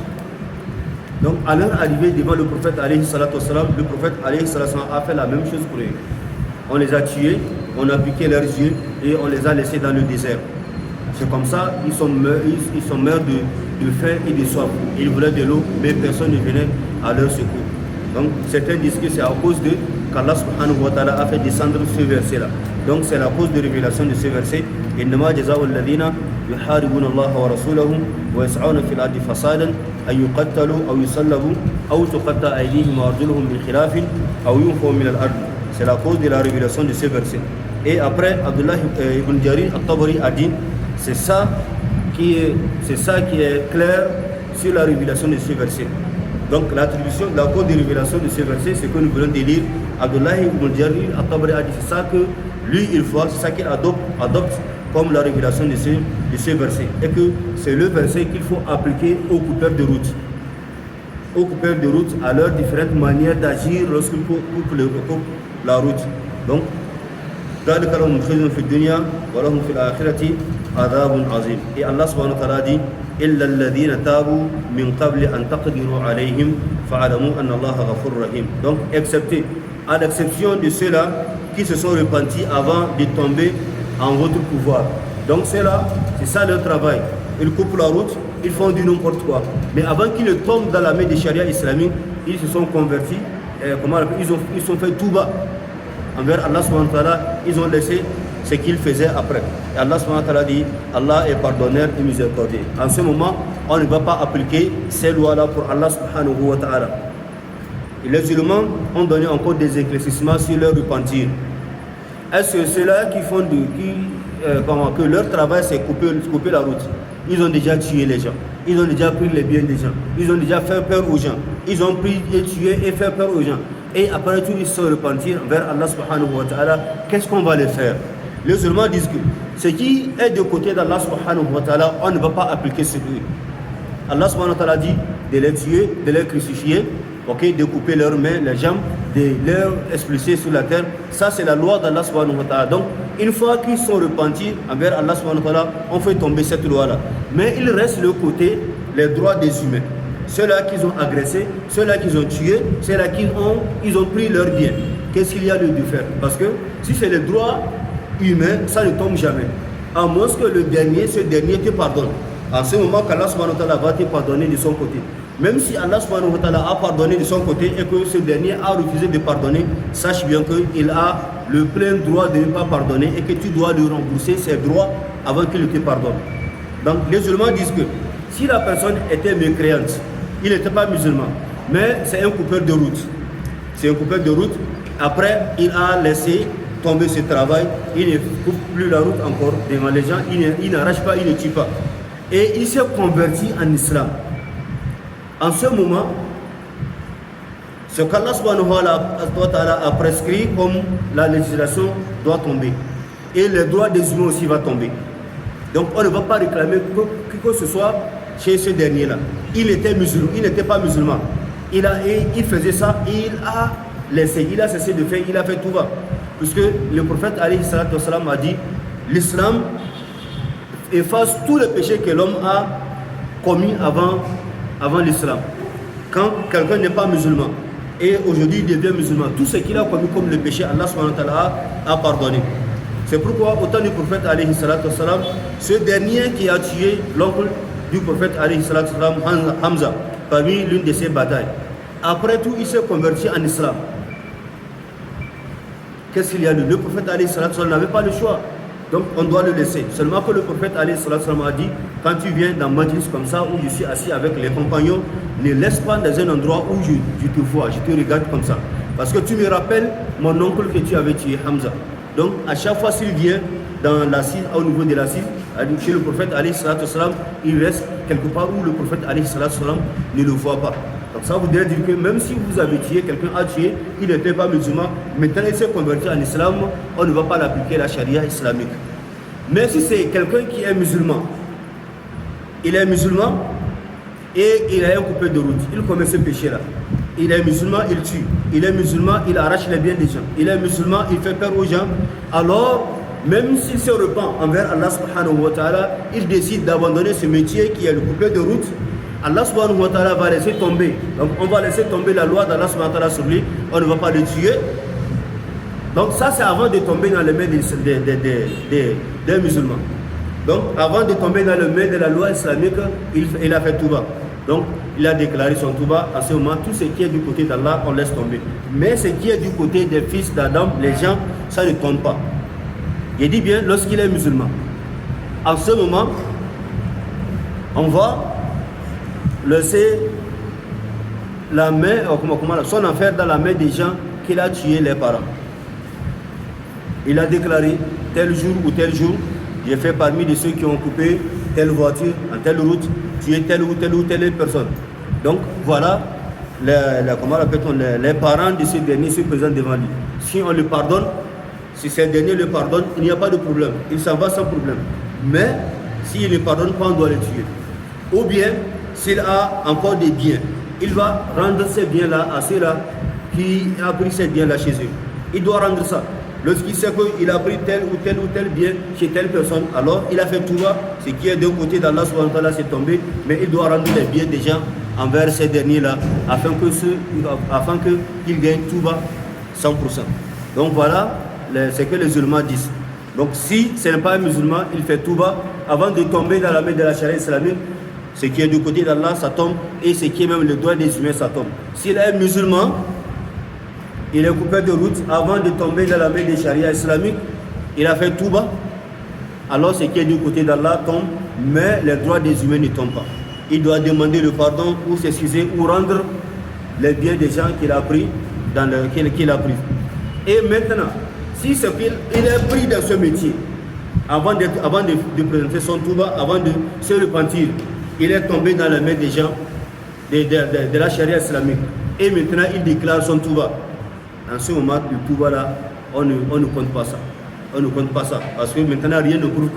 Speaker 1: Donc à leur arrivée devant le prophète alayhi salatu wa sallam, le prophète alayhi salatu wa sallam a fait la même chose pour eux. On les a tués, on a piqué leurs yeux et on les a laissés dans le désert. C'est comme ça, ils sont morts de faim et de soif. Ils voulaient de l'eau, mais personne ne venait à leur secours. Donc certains disent que c'est à cause de qu'Allah subhanahu wa ta'ala a fait descendre ce verset-là. Donc c'est la cause de révélation de ce verset. إنما جزاء الذين يحاربون الله ورسوله ويسعون في الأرض فسادا أن يقتلوا أو يصلبوا أو تقطع أيديهم وأرجلهم من خلاف أو ينفوا من الأرض. C'est la cause de la révélation de ce verset. Et après, Abdullah ibn Jarir al-Tabari a dit, c'est ça qui est clair sur la révélation de ce verset. Donc l'attribution, la cause de révélation de ce verset, c'est que nous venons de lire. Abdullah ibn Jarir al-Tabari a dit c'est ça que lui il voit, c'est ça qu'il adopte comme la révélation de ce verset. Et que c'est le verset qu'il faut appliquer aux coupeurs de route. Aux coupeurs de route, à leurs différentes manières d'agir lorsqu'ils coupent la route. Donc, ذلك لهم خزي في الدنيا ولهم في الآخرة عذاب عظيم. Et Allah subhanahu wa ta'ala dit إلا الذين تابوا من قبل أن تقدروا عليهم فاعلموا أن الله غفور رحيم. Donc, excepté, à l'exception de ceux-là qui se sont repentis avant de tomber en votre pouvoir. Donc, ceux-là, c'est ça leur travail. Ils coupent la route, ils font du n'importe quoi. Mais avant qu'ils ne tombent dans la main des charia islamiques, ils se sont convertis, ils sont fait tout bas envers Allah subhanahu wa ta'ala, ils ont laissé ce qu'ils faisaient après. Et Allah subhanahu wa ta'ala dit, Allah est pardonneur et miséricordieux. En ce moment, on ne va pas appliquer ces lois-là pour Allah subhanahu wa ta'ala. Et les musulmans ont donné encore des éclaircissements sur leur repentir. Est-ce que ceux-là qui font que leur travail c'est couper la route, ils ont déjà tué les gens, ils ont déjà pris les biens des gens, ils ont déjà fait peur aux gens, ils ont pris et tué et fait peur aux gens. Et après tout, ils se repentir vers Allah subhanahu wa ta'ala. Qu'est-ce qu'on va les faire? Les musulmans disent que ce qui est de côté d'Allah subhanahu wa ta'ala, on ne va pas appliquer ce qui. Allah subhanahu wa ta'ala dit de les tuer, de les crucifier, de couper leurs mains, leurs jambes, de les expulser sur la terre. Ça, c'est la loi d'Allah subhanahu wa ta'ala. Donc, une fois qu'ils sont repentis envers Allah subhanahu wa ta'ala, on fait tomber cette loi-là. Mais il reste le côté, les droits des humains. Ceux-là qu'ils ont agressés, ceux-là qu'ils ont tués, ceux-là ils ont pris leurs biens. Qu'est-ce qu'il y a de faire? Parce que si c'est les droits humains, ça ne tombe jamais. À moins que ce dernier te pardonne. En ce moment qu'Allah subhanahu wa ta'ala va te pardonner de son côté. Même si Allah subhanahu wa ta'ala a pardonné de son côté et que ce dernier a refusé de pardonner, sache bien qu'il a le plein droit de ne pas pardonner et que tu dois lui rembourser ses droits avant qu'il te pardonne. Donc les musulmans disent que si la personne était mécréante, il n'était pas musulman, mais c'est un coupeur de route. C'est un coupeur de route. Après, il a laissé tomber ce travail. Il ne coupe plus la route encore devant les gens. Il n'arrache pas, il ne tue pas. Et il s'est converti en islam. En ce moment, ce qu'Allah subhanahu wa ta'ala a prescrit comme la législation doit tomber. Et le droit des humains aussi va tomber. Donc on ne va pas réclamer que ce soit chez ce dernier-là. Il était musulman, il n'était pas musulman. Il faisait ça, il a laissé, il a cessé de faire, il a fait tout va. Puisque le prophète alayhi salatu wassalam a dit, l'islam efface tous les péchés que l'homme a commis avant l'islam. Quand quelqu'un n'est pas musulman et aujourd'hui il devient musulman, tout ce qu'il a commis comme le péché, Allah subhanahu wa ta'ala a pardonné. C'est pourquoi au temps du prophète alayhi salatu wassalam, ce dernier qui a tué l'oncle du prophète alayhi salatu wassalam, Hamza, parmi l'une de ses batailles, après tout il s'est converti en islam. Qu'est-ce qu'il y a de? Le prophète alayhi salatu wassalam n'avait pas le choix. Donc on doit le laisser. Seulement que le prophète alayhi salatu wassalam a dit, quand tu viens dans majlis comme ça où je suis assis avec les compagnons, ne laisse pas dans un endroit où je te vois, je te regarde comme ça. Parce que tu me rappelles mon oncle que tu avais tué, Hamza. Donc à chaque fois s'il vient dans l'assise, au niveau de l'assise, chez le prophète alayhi salatu wassalam, il reste quelque part où le prophète alayhi salatu wassalam ne le voit pas. Donc ça voudrait dire que même si vous avez tué, quelqu'un a tué, il n'était pas musulman, maintenant il s'est converti en islam, on ne va pas l'appliquer la charia islamique. Mais si c'est quelqu'un qui est musulman, il est musulman et il a un coupé de route, il commet ce péché-là. Il est musulman, il tue. Il est musulman, il arrache les biens des gens. Il est musulman, il fait peur aux gens. Alors, même s'il se repent envers Allah subhanahu wa ta'ala, il décide d'abandonner ce métier qui est le coupé de route. Allah subhanahu wa ta'ala va laisser tomber. Donc on va laisser tomber la loi d'Allah subhanahu wa ta'ala sur lui. On ne va pas le tuer. Donc ça c'est avant de tomber dans les mains des musulmans. Donc avant de tomber dans les mains de la loi islamique, il a fait touba. Donc il a déclaré son touba. En ce moment, tout ce qui est du côté d'Allah, on laisse tomber. Mais ce qui est du côté des fils d'Adam, les gens, ça ne tombe pas. Il dit bien lorsqu'il est musulman. En ce moment, on va laisser la main, son affaire dans la main des gens qu'il a tué les parents. Il a déclaré tel jour ou tel jour, j'ai fait parmi de ceux qui ont coupé telle voiture, en telle route, tuer telle ou telle personne. Donc voilà les parents de ce dernier se présentent devant lui. Si on le pardonne, si ce dernier le pardonne, il n'y a pas de problème. Il s'en va sans problème. Mais s'il ne pardonne pas, on doit le tuer. Ou bien, s'il a encore des biens, il va rendre ces biens-là à ceux-là qui ont pris ces biens-là chez eux. Il doit rendre ça. Lorsqu'il sait qu'il a pris tel ou tel bien chez telle personne, alors il a fait touba, ce qui est d'un côté d'Allah subhanahu wa ta'ala, c'est tombé, mais il doit rendre les biens des gens envers ces derniers-là, afin qu'ils gagnent touba 100%. Donc voilà ce que les musulmans disent. Donc si ce n'est pas un musulman, il fait touba, avant de tomber dans la main de la charia islamique, ce qui est du côté d'Allah, ça tombe, et ce qui est même le droit des humains, ça tombe. S'il est musulman, il est coupé de route, avant de tomber dans la main des charia islamiques, il a fait touba, alors ce qui est du côté d'Allah tombe, mais les droits des humains ne tombent pas. Il doit demander le pardon ou s'excuser ou rendre les biens des gens qu'il a pris qu'il a pris. Et maintenant, si c'est qu'il est pris dans ce métier, avant de présenter son touba, avant de se repentir, il est tombé dans la main des gens de la charia islamique. Et maintenant, il déclare son touba. En ce moment, le touba là, on ne compte pas ça. On ne compte pas ça. Parce que maintenant, rien ne prouve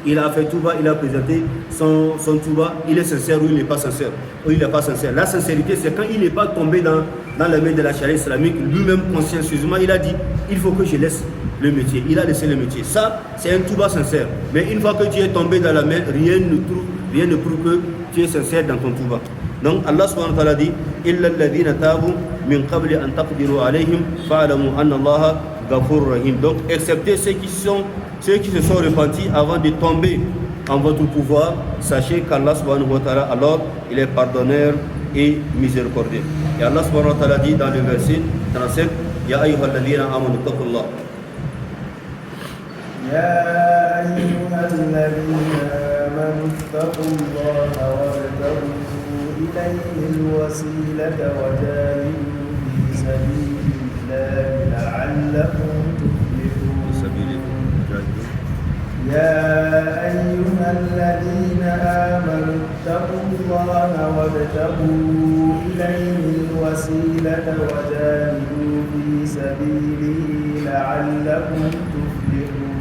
Speaker 1: qu'il a fait touba, il a présenté son touba, il est sincère ou il n'est pas sincère. Ou il n'est pas sincère. La sincérité, c'est quand il n'est pas tombé dans la main de la charia islamique, lui-même consciencieusement, il a dit, il faut que je laisse le métier. Il a laissé le métier. Ça, c'est un touba sincère. Mais une fois que tu es tombé dans la main, rien ne prouve que tu es sincère dans ton touba. Donc Allah subhanahu wa ta'ala dit illa alladhina tabu min qabli an taqdiru alayhim fa'lamu anna Allah ghafurur rahim. Donc excepté ceux qui se sont repentis avant de tomber en votre pouvoir, sachez qu'Allah subhanahu wa ta'ala alors il est pardonneur et miséricordieux. Et Allah subhanahu wa ta'ala dit dans le verset 37 ya ayyuhalladhina amanu taqullah.
Speaker 2: يا أيها الذين آمنوا اتقوا الله وابتغوا إليه الوسيلة وجاهدوا في سبيل الله لعلكم تفلحون. يا أيها الذين آمنوا اتقوا الله وابتغوا إليه الوسيلة وجاهدوا في سبيله لعلكم تفلحون.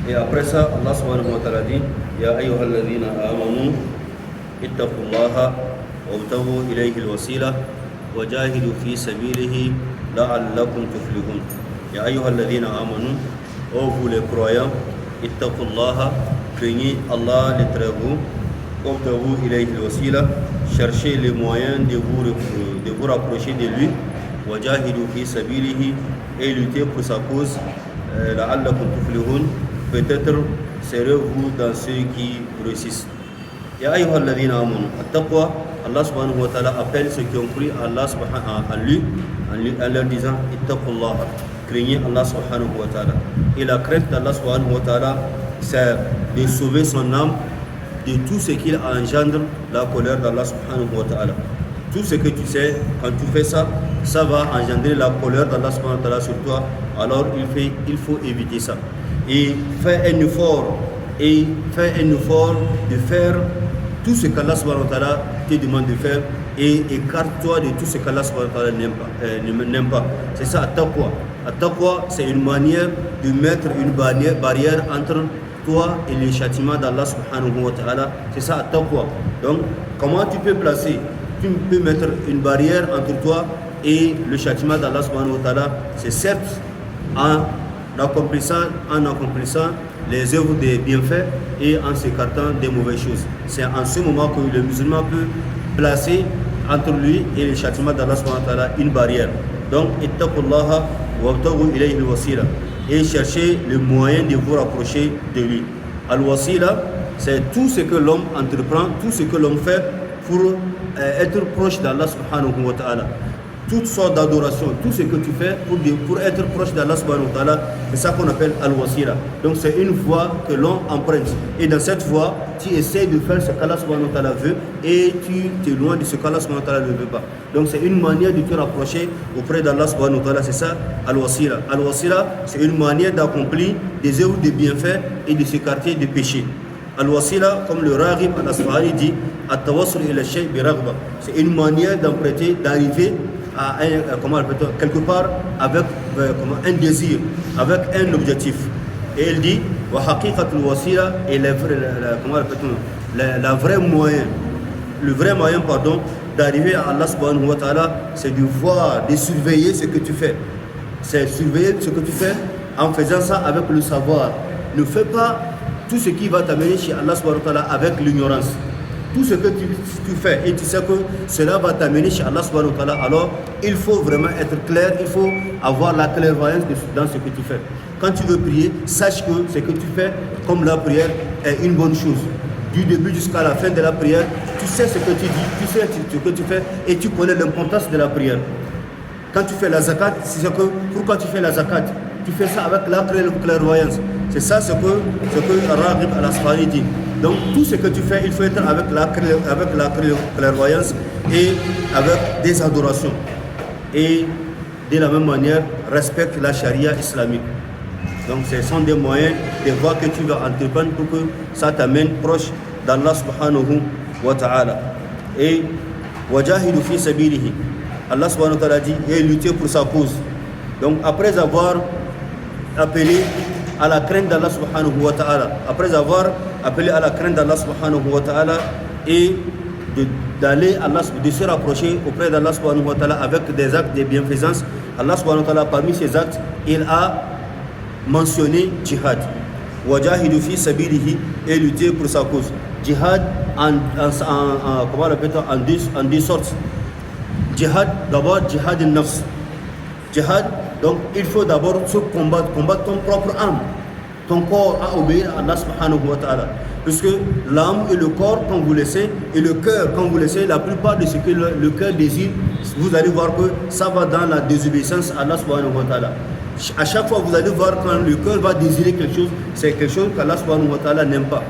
Speaker 1: Et après ça, Allah subhanahu wa ta'ala dit Ya ayyuhalladhina amanu ittaqullaha wabtaghu ilayhi alwasila wajahidu fi sabilihi la'allakum tuflihun. Ya ayyuhalladhina amanu, ô vous les croyants, ittaqullaha, craignez Allah le très haut, wabtaghu ilayhi alwasila, cherchez les moyens de vous rapprocher de lui, wajahidu fi sabilihi, et lutter pour sa cause, la'allakum tuflihun, peut-être serez-vous dans ceux qui réussissent. Ya ayyuhal ladhina amanu, at-taqwa, Allah subhanahu wa ta'ala appelle ceux qui ont cru à Allah en lui, en leur disant ittaqullah, craignez Allah subhanahu wa ta'ala. Et la crainte d'Allah subhanahu wa ta'ala, c'est de sauver son âme de tout ce qu'il engendre la colère d'Allah subhanahu wa ta'ala. Tout ce que tu sais, quand tu fais ça, ça va engendrer la colère d'Allah subhanahu wa ta'ala sur toi. Alors il faut éviter ça. Et fais un effort de faire tout ce qu'Allah subhanahu wa ta'ala te demande de faire et écarte-toi de tout ce qu'Allah subhanahu wa ta'ala n'aime pas. C'est ça, at-taqwa. At-taqwa, c'est une manière de mettre une barrière entre toi et le châtiment d'Allah subhanahu wa ta'ala. C'est ça, at-taqwa. Donc, comment tu peux mettre une barrière entre toi et le châtiment d'Allah subhanahu wa ta'ala? C'est certes en accomplissant les œuvres des bienfaits et en s'écartant des mauvaises choses. C'est en ce moment que le musulman peut placer entre lui et le châtiment d'Allah subhanahu wa ta'ala une barrière. Donc, ittaqullaha wabtaghu ilayhi al-wasila, et chercher le moyen de vous rapprocher de lui. Al-wasila, c'est tout ce que l'homme entreprend, tout ce que l'homme fait pour être proche d'Allah subhanahu wa ta'ala. Toutes sortes d'adoration, tout ce que tu fais pour être proche d'Allah subhanahu wa ta'ala, c'est ça qu'on appelle al-wasila. Donc c'est une voie que l'on emprunte. Et dans cette voie, tu essaies de faire ce qu'Allah subhanahu wa ta'ala veut et tu t'éloignes de ce qu'Allah subhanahu wa ta'ala ne veut pas. Donc c'est une manière de te rapprocher auprès d'Allah subhanahu wa ta'ala, c'est ça al-wasila. Al-wasila, c'est une manière d'accomplir des œuvres de bienfaits et de s'écarter des péchés. Al-wasila, comme le Raghib al-Asfahani dit, at-tawassul ila shay bi raghba. C'est une manière d'emprunter, d'arriver à quelque part avec un désir, avec un objectif. Et il dit wa haqiqatul wasila est la vraie moyen, le vrai moyen d'arriver à Allah subhanahu wa ta'ala, c'est de voir, de surveiller ce que tu fais. C'est surveiller ce que tu fais en faisant ça avec le savoir. Ne fais pas tout ce qui va t'amener chez Allah subhanahu wa ta'ala avec l'ignorance. Tout ce que tu fais et tu sais que cela va t'amener chez Allah subhanahu wa ta'ala, alors il faut vraiment être clair, il faut avoir la clairvoyance dans ce que tu fais. Quand tu veux prier, sache que ce que tu fais comme la prière est une bonne chose. Du début jusqu'à la fin de la prière, tu sais ce que tu dis, tu sais ce que tu fais et tu connais l'importance de la prière. Quand tu fais la zakat, c'est que pourquoi tu fais la zakat? Tu fais ça avec la clairvoyance. C'est ça ce que Raghib al-Asfahani dit. Donc tout ce que tu fais, il faut être avec la clairvoyance et avec des adorations. Et de la même manière, respecte la charia islamique. Donc ce sont des moyens, des voies que tu vas entreprendre pour que ça t'amène proche d'Allah subhanahu wa ta'ala. Et wajahidu fi sabilihi. Allah subhanahu wa ta'ala dit, et lutter pour sa cause. Donc après avoir appelé à la crainte d'Allah subhanahu wa ta'ala, après avoir appelé à la crainte d'Allah subhanahu wa ta'ala et d'aller de se rapprocher auprès d'Allah subhanahu wa ta'ala avec des actes de bienfaisance, Allah subhanahu wa ta'ala, parmi ces actes, il a mentionné djihad. Wajahidu fi sabilihi, et lutter pour sa cause. Djihad en deux sortes. Djihad, d'abord djihad al-nafs. Djihad, donc il faut d'abord se combattre ton propre âme. Ton corps à obéir à Allah subhanahu wa ta'ala. Puisque l'âme et le corps, quand vous laissez, et le cœur, quand vous laissez, la plupart de ce que le cœur désire, vous allez voir que ça va dans la désobéissance à Allah subhanahu wa ta'ala. À chaque fois, vous allez voir quand le cœur va désirer quelque chose, c'est quelque chose qu'Allah subhanahu wa ta'ala n'aime pas.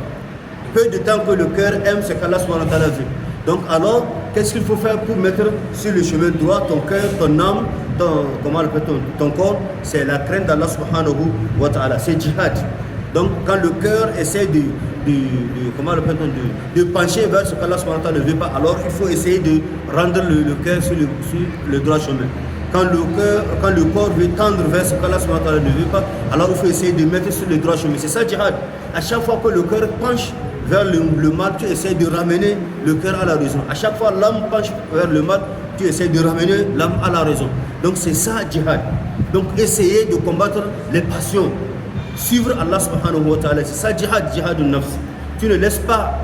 Speaker 1: Peu de temps que le cœur aime ce qu'Allah subhanahu wa ta'ala veut. Donc alors, qu'est-ce qu'il faut faire pour mettre sur le chemin droit ton cœur, ton âme, ton corps? C'est la crainte d'Allah subhanahu wa ta'ala, c'est djihad. Donc quand le cœur essaie de pencher vers ce qu'Allah subhanahu wa ta'ala ne veut pas, alors il faut essayer de rendre le cœur sur le droit chemin. Quand le corps veut tendre vers ce qu'Allah subhanahu wa ta'ala ne veut pas, alors il faut essayer de mettre sur le droit chemin. C'est ça djihad. À chaque fois que le cœur penche vers le mal, tu essaies de ramener le cœur à la raison. À chaque fois l'âme penche vers le mal, tu essaies de ramener l'âme à la raison. Donc c'est ça djihad. Donc essayer de combattre les passions, suivre Allah subhanahu wa ta'ala, c'est ça djihad, djihad al-nafs. Tu ne laisses pas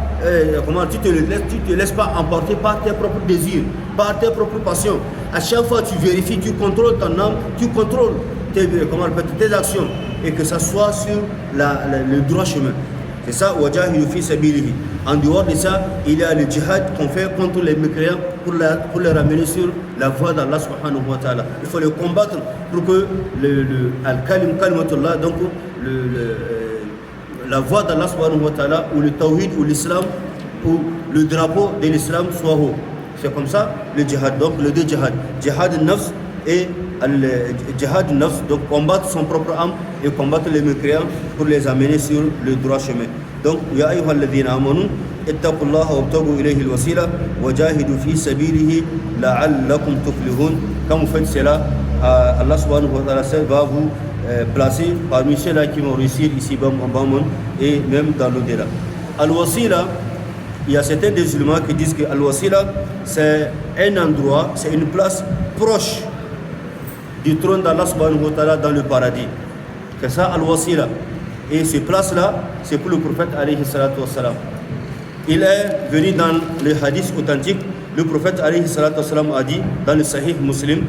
Speaker 1: tu te laisses pas emporter par tes propres désirs, par tes propres passions. À chaque fois tu vérifies, tu contrôles ton âme, tu contrôles tes actions, et que ça soit sur le droit chemin. C'est ça, wajahidu fi sabilihi. En dehors de ça, il y a le djihad qu'on fait contre les mécréants pour les ramener sur la voie d'Allah subhanahu wa ta'ala. Il faut les combattre pour que kalimatullah, donc la voie d'Allah subhanahu wa ta'ala, ou le tawhid, ou l'islam, ou le drapeau de l'islam soit haut. C'est comme ça le djihad. Donc le deux djihad, djihad al-nafs et djihad al-nafs, donc combattre son propre âme et combattre les mécréants pour les amener sur le droit chemin. Donc ya ayyuhal ladhina amanu ittaqullaha wabtaghu ilayhi al-wasila wajahidu fi sabilihi la'allakum tuflihun. Quand vous faites cela, Allah subhanahu wa ta'ala va vous placer parmi ceux-là qui vont réussir ici en bas monde et même dans l'au-delà. Al-wasila, il y a certains des musulmans qui disent que Al-wasila, c'est un endroit, c'est une place proche du trône d'Allah subhanahu wa ta'ala dans le paradis. C'est ça Al-wasila. Et ces places-là, c'est pour le prophète alayhi salatu wassalam. Il est venu dans le hadith authentique, le prophète alayhi salatu wassalam a dit dans le Sahih Muslim,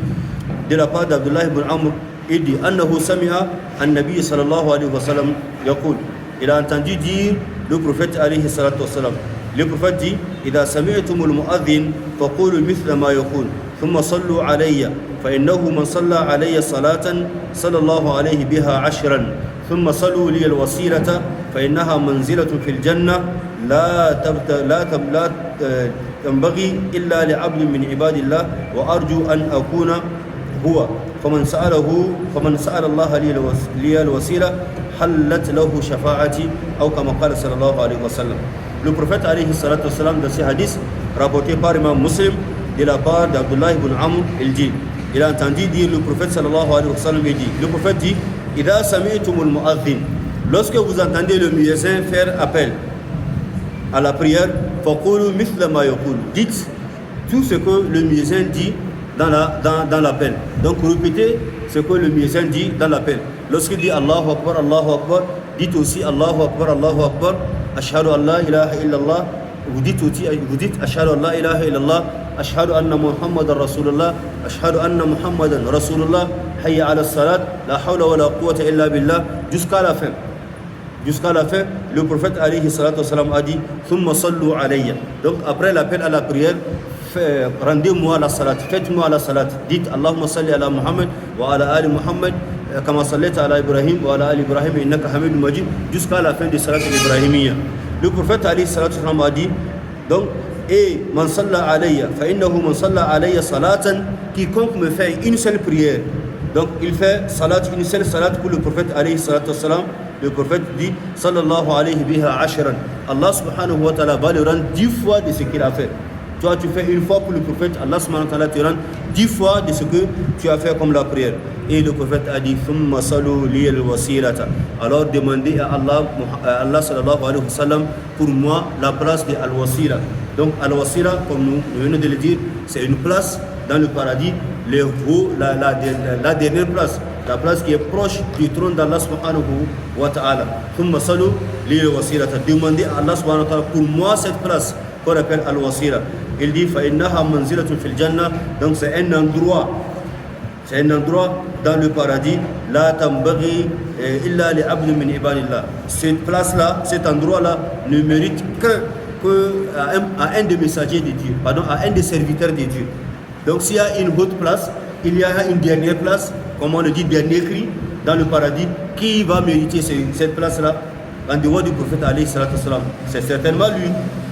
Speaker 1: de la part d'Abdullah ibn Amr, il dit annahu sami'a an-nabiy sallallahu alayhi wa sallam yaqul. Il a entendu dire le prophète alayhi salatu wassalam. Le prophète dit idha sami'tumul mu'adhdhin faqulu mithla ma yaqul thumma sallu alayya fa innahu man salla alayya salatan sallallahu alayhi biha 'ashran thumma sallu li al-wasilata fa innaha manzilatun fil jannah la tanbaghi illa li 'abdin min ibadillah wa arju an akuna huwa فمن سأل الله لي الوسيلة حلت له شفاعتي أو كما قال صلى الله عليه وسلم. Le prophète alayhi salatu wassalam dans ce hadith rapporté par Imam Muslim de la part d'Abdullah ibn Amr, il a entendu dire le prophète sallallahu alayhi wa sallam, le prophète dit إذا سمعتم المؤذن, lorsque vous entendez le muezzin faire appel à la prière, فقولوا مثل ما يقول, dites tout ce que le muezzin dit dans l'appel. Donc répétez ce que le muezzin dit dans l'appel. Lorsqu'il dit Allahu Akbar, dites aussi Allahu Akbar, Ashhadu an la ilaha illallah. Vous dites Ashhadu an la ilaha illallah, Ashhadu anna Muhammadan Rasulullah, Ashhadu anna Muhammadan Rasulullah, Hayya ala salat, la hawla wa la quwwata illa billah, jusqu'à la fin. Jusqu'à la fin, le prophète alayhi salatu wasalam a dit Thumma sallu alayya. Donc après l'appel à la prière, rendez-moi la salat, faites-moi la salat. Dites Allahumma salli ala Muhammad wa ala ali Muhammad kama sallaita ala Ibrahim wa ala ali Ibrahim innaka hamidun majid, jusqu'à la fin de salat ibrahimiyya. Le prophète alayhi salatu wasalam a dit donc, et man salla alayya fa innahu man salla alayya salatan, quiconque me fait une seule prière. Donc il fait salat, une seule salat pour le prophète alayhi salatu wasalam. Le prophète dit sallallahu alayhi biha ashran, Allah subhanahu wa ta'ala va le rendre 10 fois de ce qu'il a fait. Toi tu fais une fois pour le prophète, Allah subhanahu wa ta'ala te rend 10 fois de ce que tu as fait comme la prière. Et le prophète a dit thumma salu li al-wasilata, alors demandez à Allah sallallahu alayhi wa sallam pour moi la place de al-wasila. Donc al-wasila, comme nous venons de le dire, c'est une place dans le paradis, la dernière place, la place qui est proche du trône d'Allah subhanahu wa ta'ala. Thumma salu li al-wasilata, demandez à Allah subhanahu wa ta'ala pour moi cette place qu'on appelle al-wasila. Il dit fa innaha manzilatun fil jannah, donc c'est un endroit dans le paradis, la tambaghi illa li abdin min ibadillah. Cette place là, cet endroit là ne mérite à un des messagers de Dieu, à un des serviteurs de Dieu. Donc s'il y a une haute place, il y a une dernière place, comme on le dit, dernier cri dans le paradis. Qui va mériter cette place là en dehors du prophète alayhi salatu wasalam? C'est certainement lui.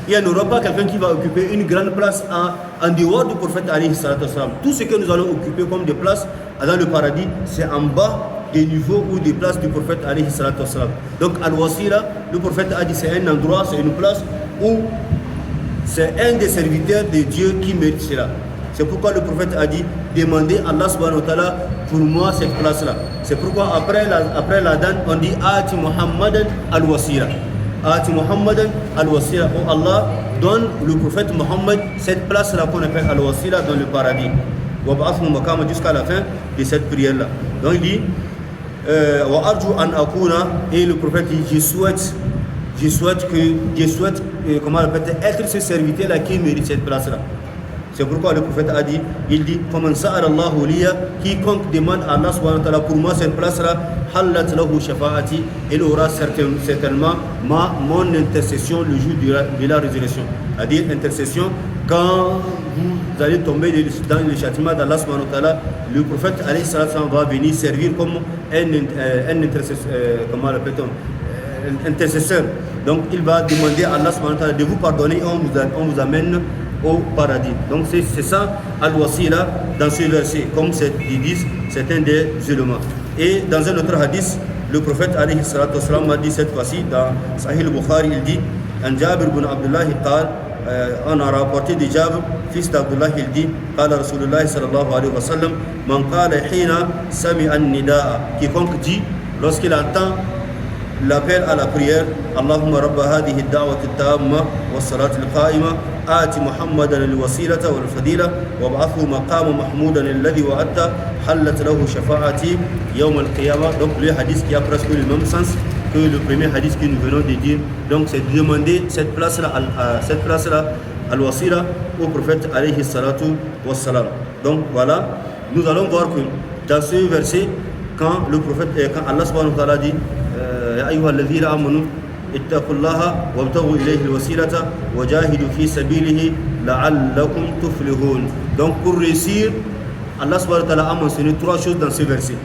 Speaker 1: Il n'y aura pas quelqu'un qui va occuper une grande place en dehors du prophète alayhi salatu wasalam. Tout ce que nous allons occuper comme des places dans le paradis, c'est en bas des niveaux ou des places du prophète alayhi salatu wasalam. Donc al-wasila, le prophète a dit, c'est un endroit, c'est une place où c'est un des serviteurs de Dieu qui mérite cela. C'est pourquoi le prophète a dit, demandez à Allah subhanahu wa ta'ala pour moi cette place-là. C'est pourquoi après la donne, on dit Ati Muhammadan al-wasila. Ati Muhammadan al-wasila. Oh Allah, donne le prophète Muhammad cette place-là qu'on appelle al-wasila dans le paradis. Jusqu'à la fin de cette prière-là. Donc il dit Wa arju an akuna, et le prophète dit, je souhaite comment on appelle, être ce serviteur-là qui mérite cette place-là. C'est pourquoi le prophète a dit, il dit, quiconque demande à Allah subhanahu wa ta'ala pour moi cette place-là, halat lahu shafa'ati, il aura certainement mon intercession le jour de la résurrection. C'est-à-dire intercession, quand vous allez tomber dans le châtiment d'Allah subhanahu wa ta'ala, le prophète alayhi salatu va venir servir comme un intercesseur. Donc il va demander à Allah subhanahu wa ta'ala de vous pardonner et on vous amène au paradis. Donc c'est ça al-wasila dans ce verset, comme ils disent, c'est un des éléments. Et dans un autre hadith, le prophète alayhi salatu wasalam a dit cette fois-ci dans Sahih al-Bukhari, il dit an Jabir ibn Abdullah qal, on a rapporté de Jabir, fils d'Abdullah, il dit qala Rasulullah sallallahu alayhi wa sallam, man qala hina sami'a an-nidaa, quiconque dit lorsqu'il entend l'appel à la prière, Allahumma rabba hadhihi ad-da'wati at-tamma was-salati al-qa'ima آتِ محمدا الوسيلة والفضيلة وابعثه مقام محمودا الذي وعدته حلت له شفاعتي يوم القيامة. Donc le hadith qui a presque le même sens que le premier hadith que nous venons de dire. Donc c'est de demander cette place-là al-wasila au prophète alayhi salatu wassalam. Donc voilà, nous allons voir que dans ce verset, quand Allah subhanahu wa ta'ala dit Ya ayyuhalladhina amanu اتقوا الله وابتغوا إليه الوسيلة وجاهدوا في سبيله لعلكم تفلحون. Donc pour réussir, Allah subhanahu wa ta'ala a mentionné 3 choses dans ce verset.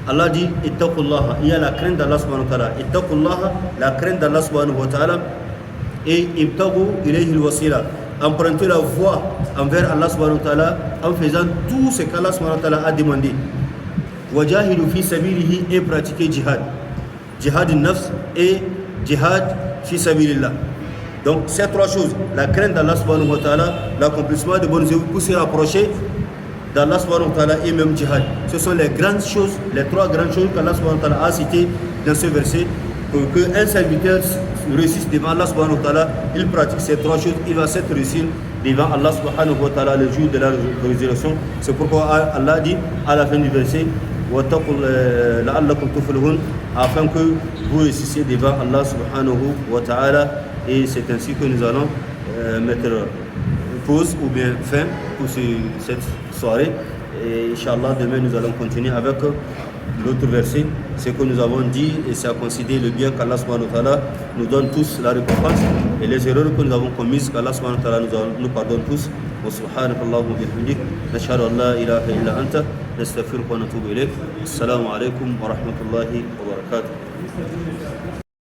Speaker 1: Allah dit ittaqullah, il y a la crainte d'Allah subhanahu wa ta'ala. Ittaqullah, la crainte d'Allah subhanahu wa ta'ala, et ibtaghu ilayhi al-wasila, emprunter la voie envers Allah subhanahu wa ta'ala en faisant tout ce qu'Allah subhanahu wa ta'ala a demandé. wajahidu fi sabilihi et pratiquer jihad. Jihad nafs et jihad fi sabilillah. Donc ces trois choses, la crainte d'Allah subhanahu wa ta'ala, l'accomplissement de bonnes œuvres pour se rapprocher d'Allah subhanahu wa ta'ala et même jihad. Ce sont les grandes choses, les trois grandes choses qu'Allah subhanahu wa ta'ala a citées dans ce verset. Pour qu'un serviteur réussisse devant Allah subhanahu wa ta'ala, il pratique ces trois choses, il va s'être réussir devant Allah subhanahu wa ta'ala le jour de la résurrection. C'est pourquoi Allah dit à la fin du verset afin que vous réussissiez devant Allah subhanahu wa ta'ala. Et c'est ainsi que nous allons mettre pause ou bien fin pour cette soirée. Et Inch'Allah, demain nous allons continuer avec l'autre verset. C'est que nous avons dit et c'est à considérer le bien qu'Allah subhanahu wa ta'ala nous donne tous la récompense et les erreurs que nous avons commises qu'Allah subhanahu wa ta'ala nous pardonne tous. Wa subhanakallahumma bihamdik nashhadu an la ilaha illa anta nastaghfiruka wa natubu ilayk. Assalamu alaikum wa rahmatullahi wa barakatuh.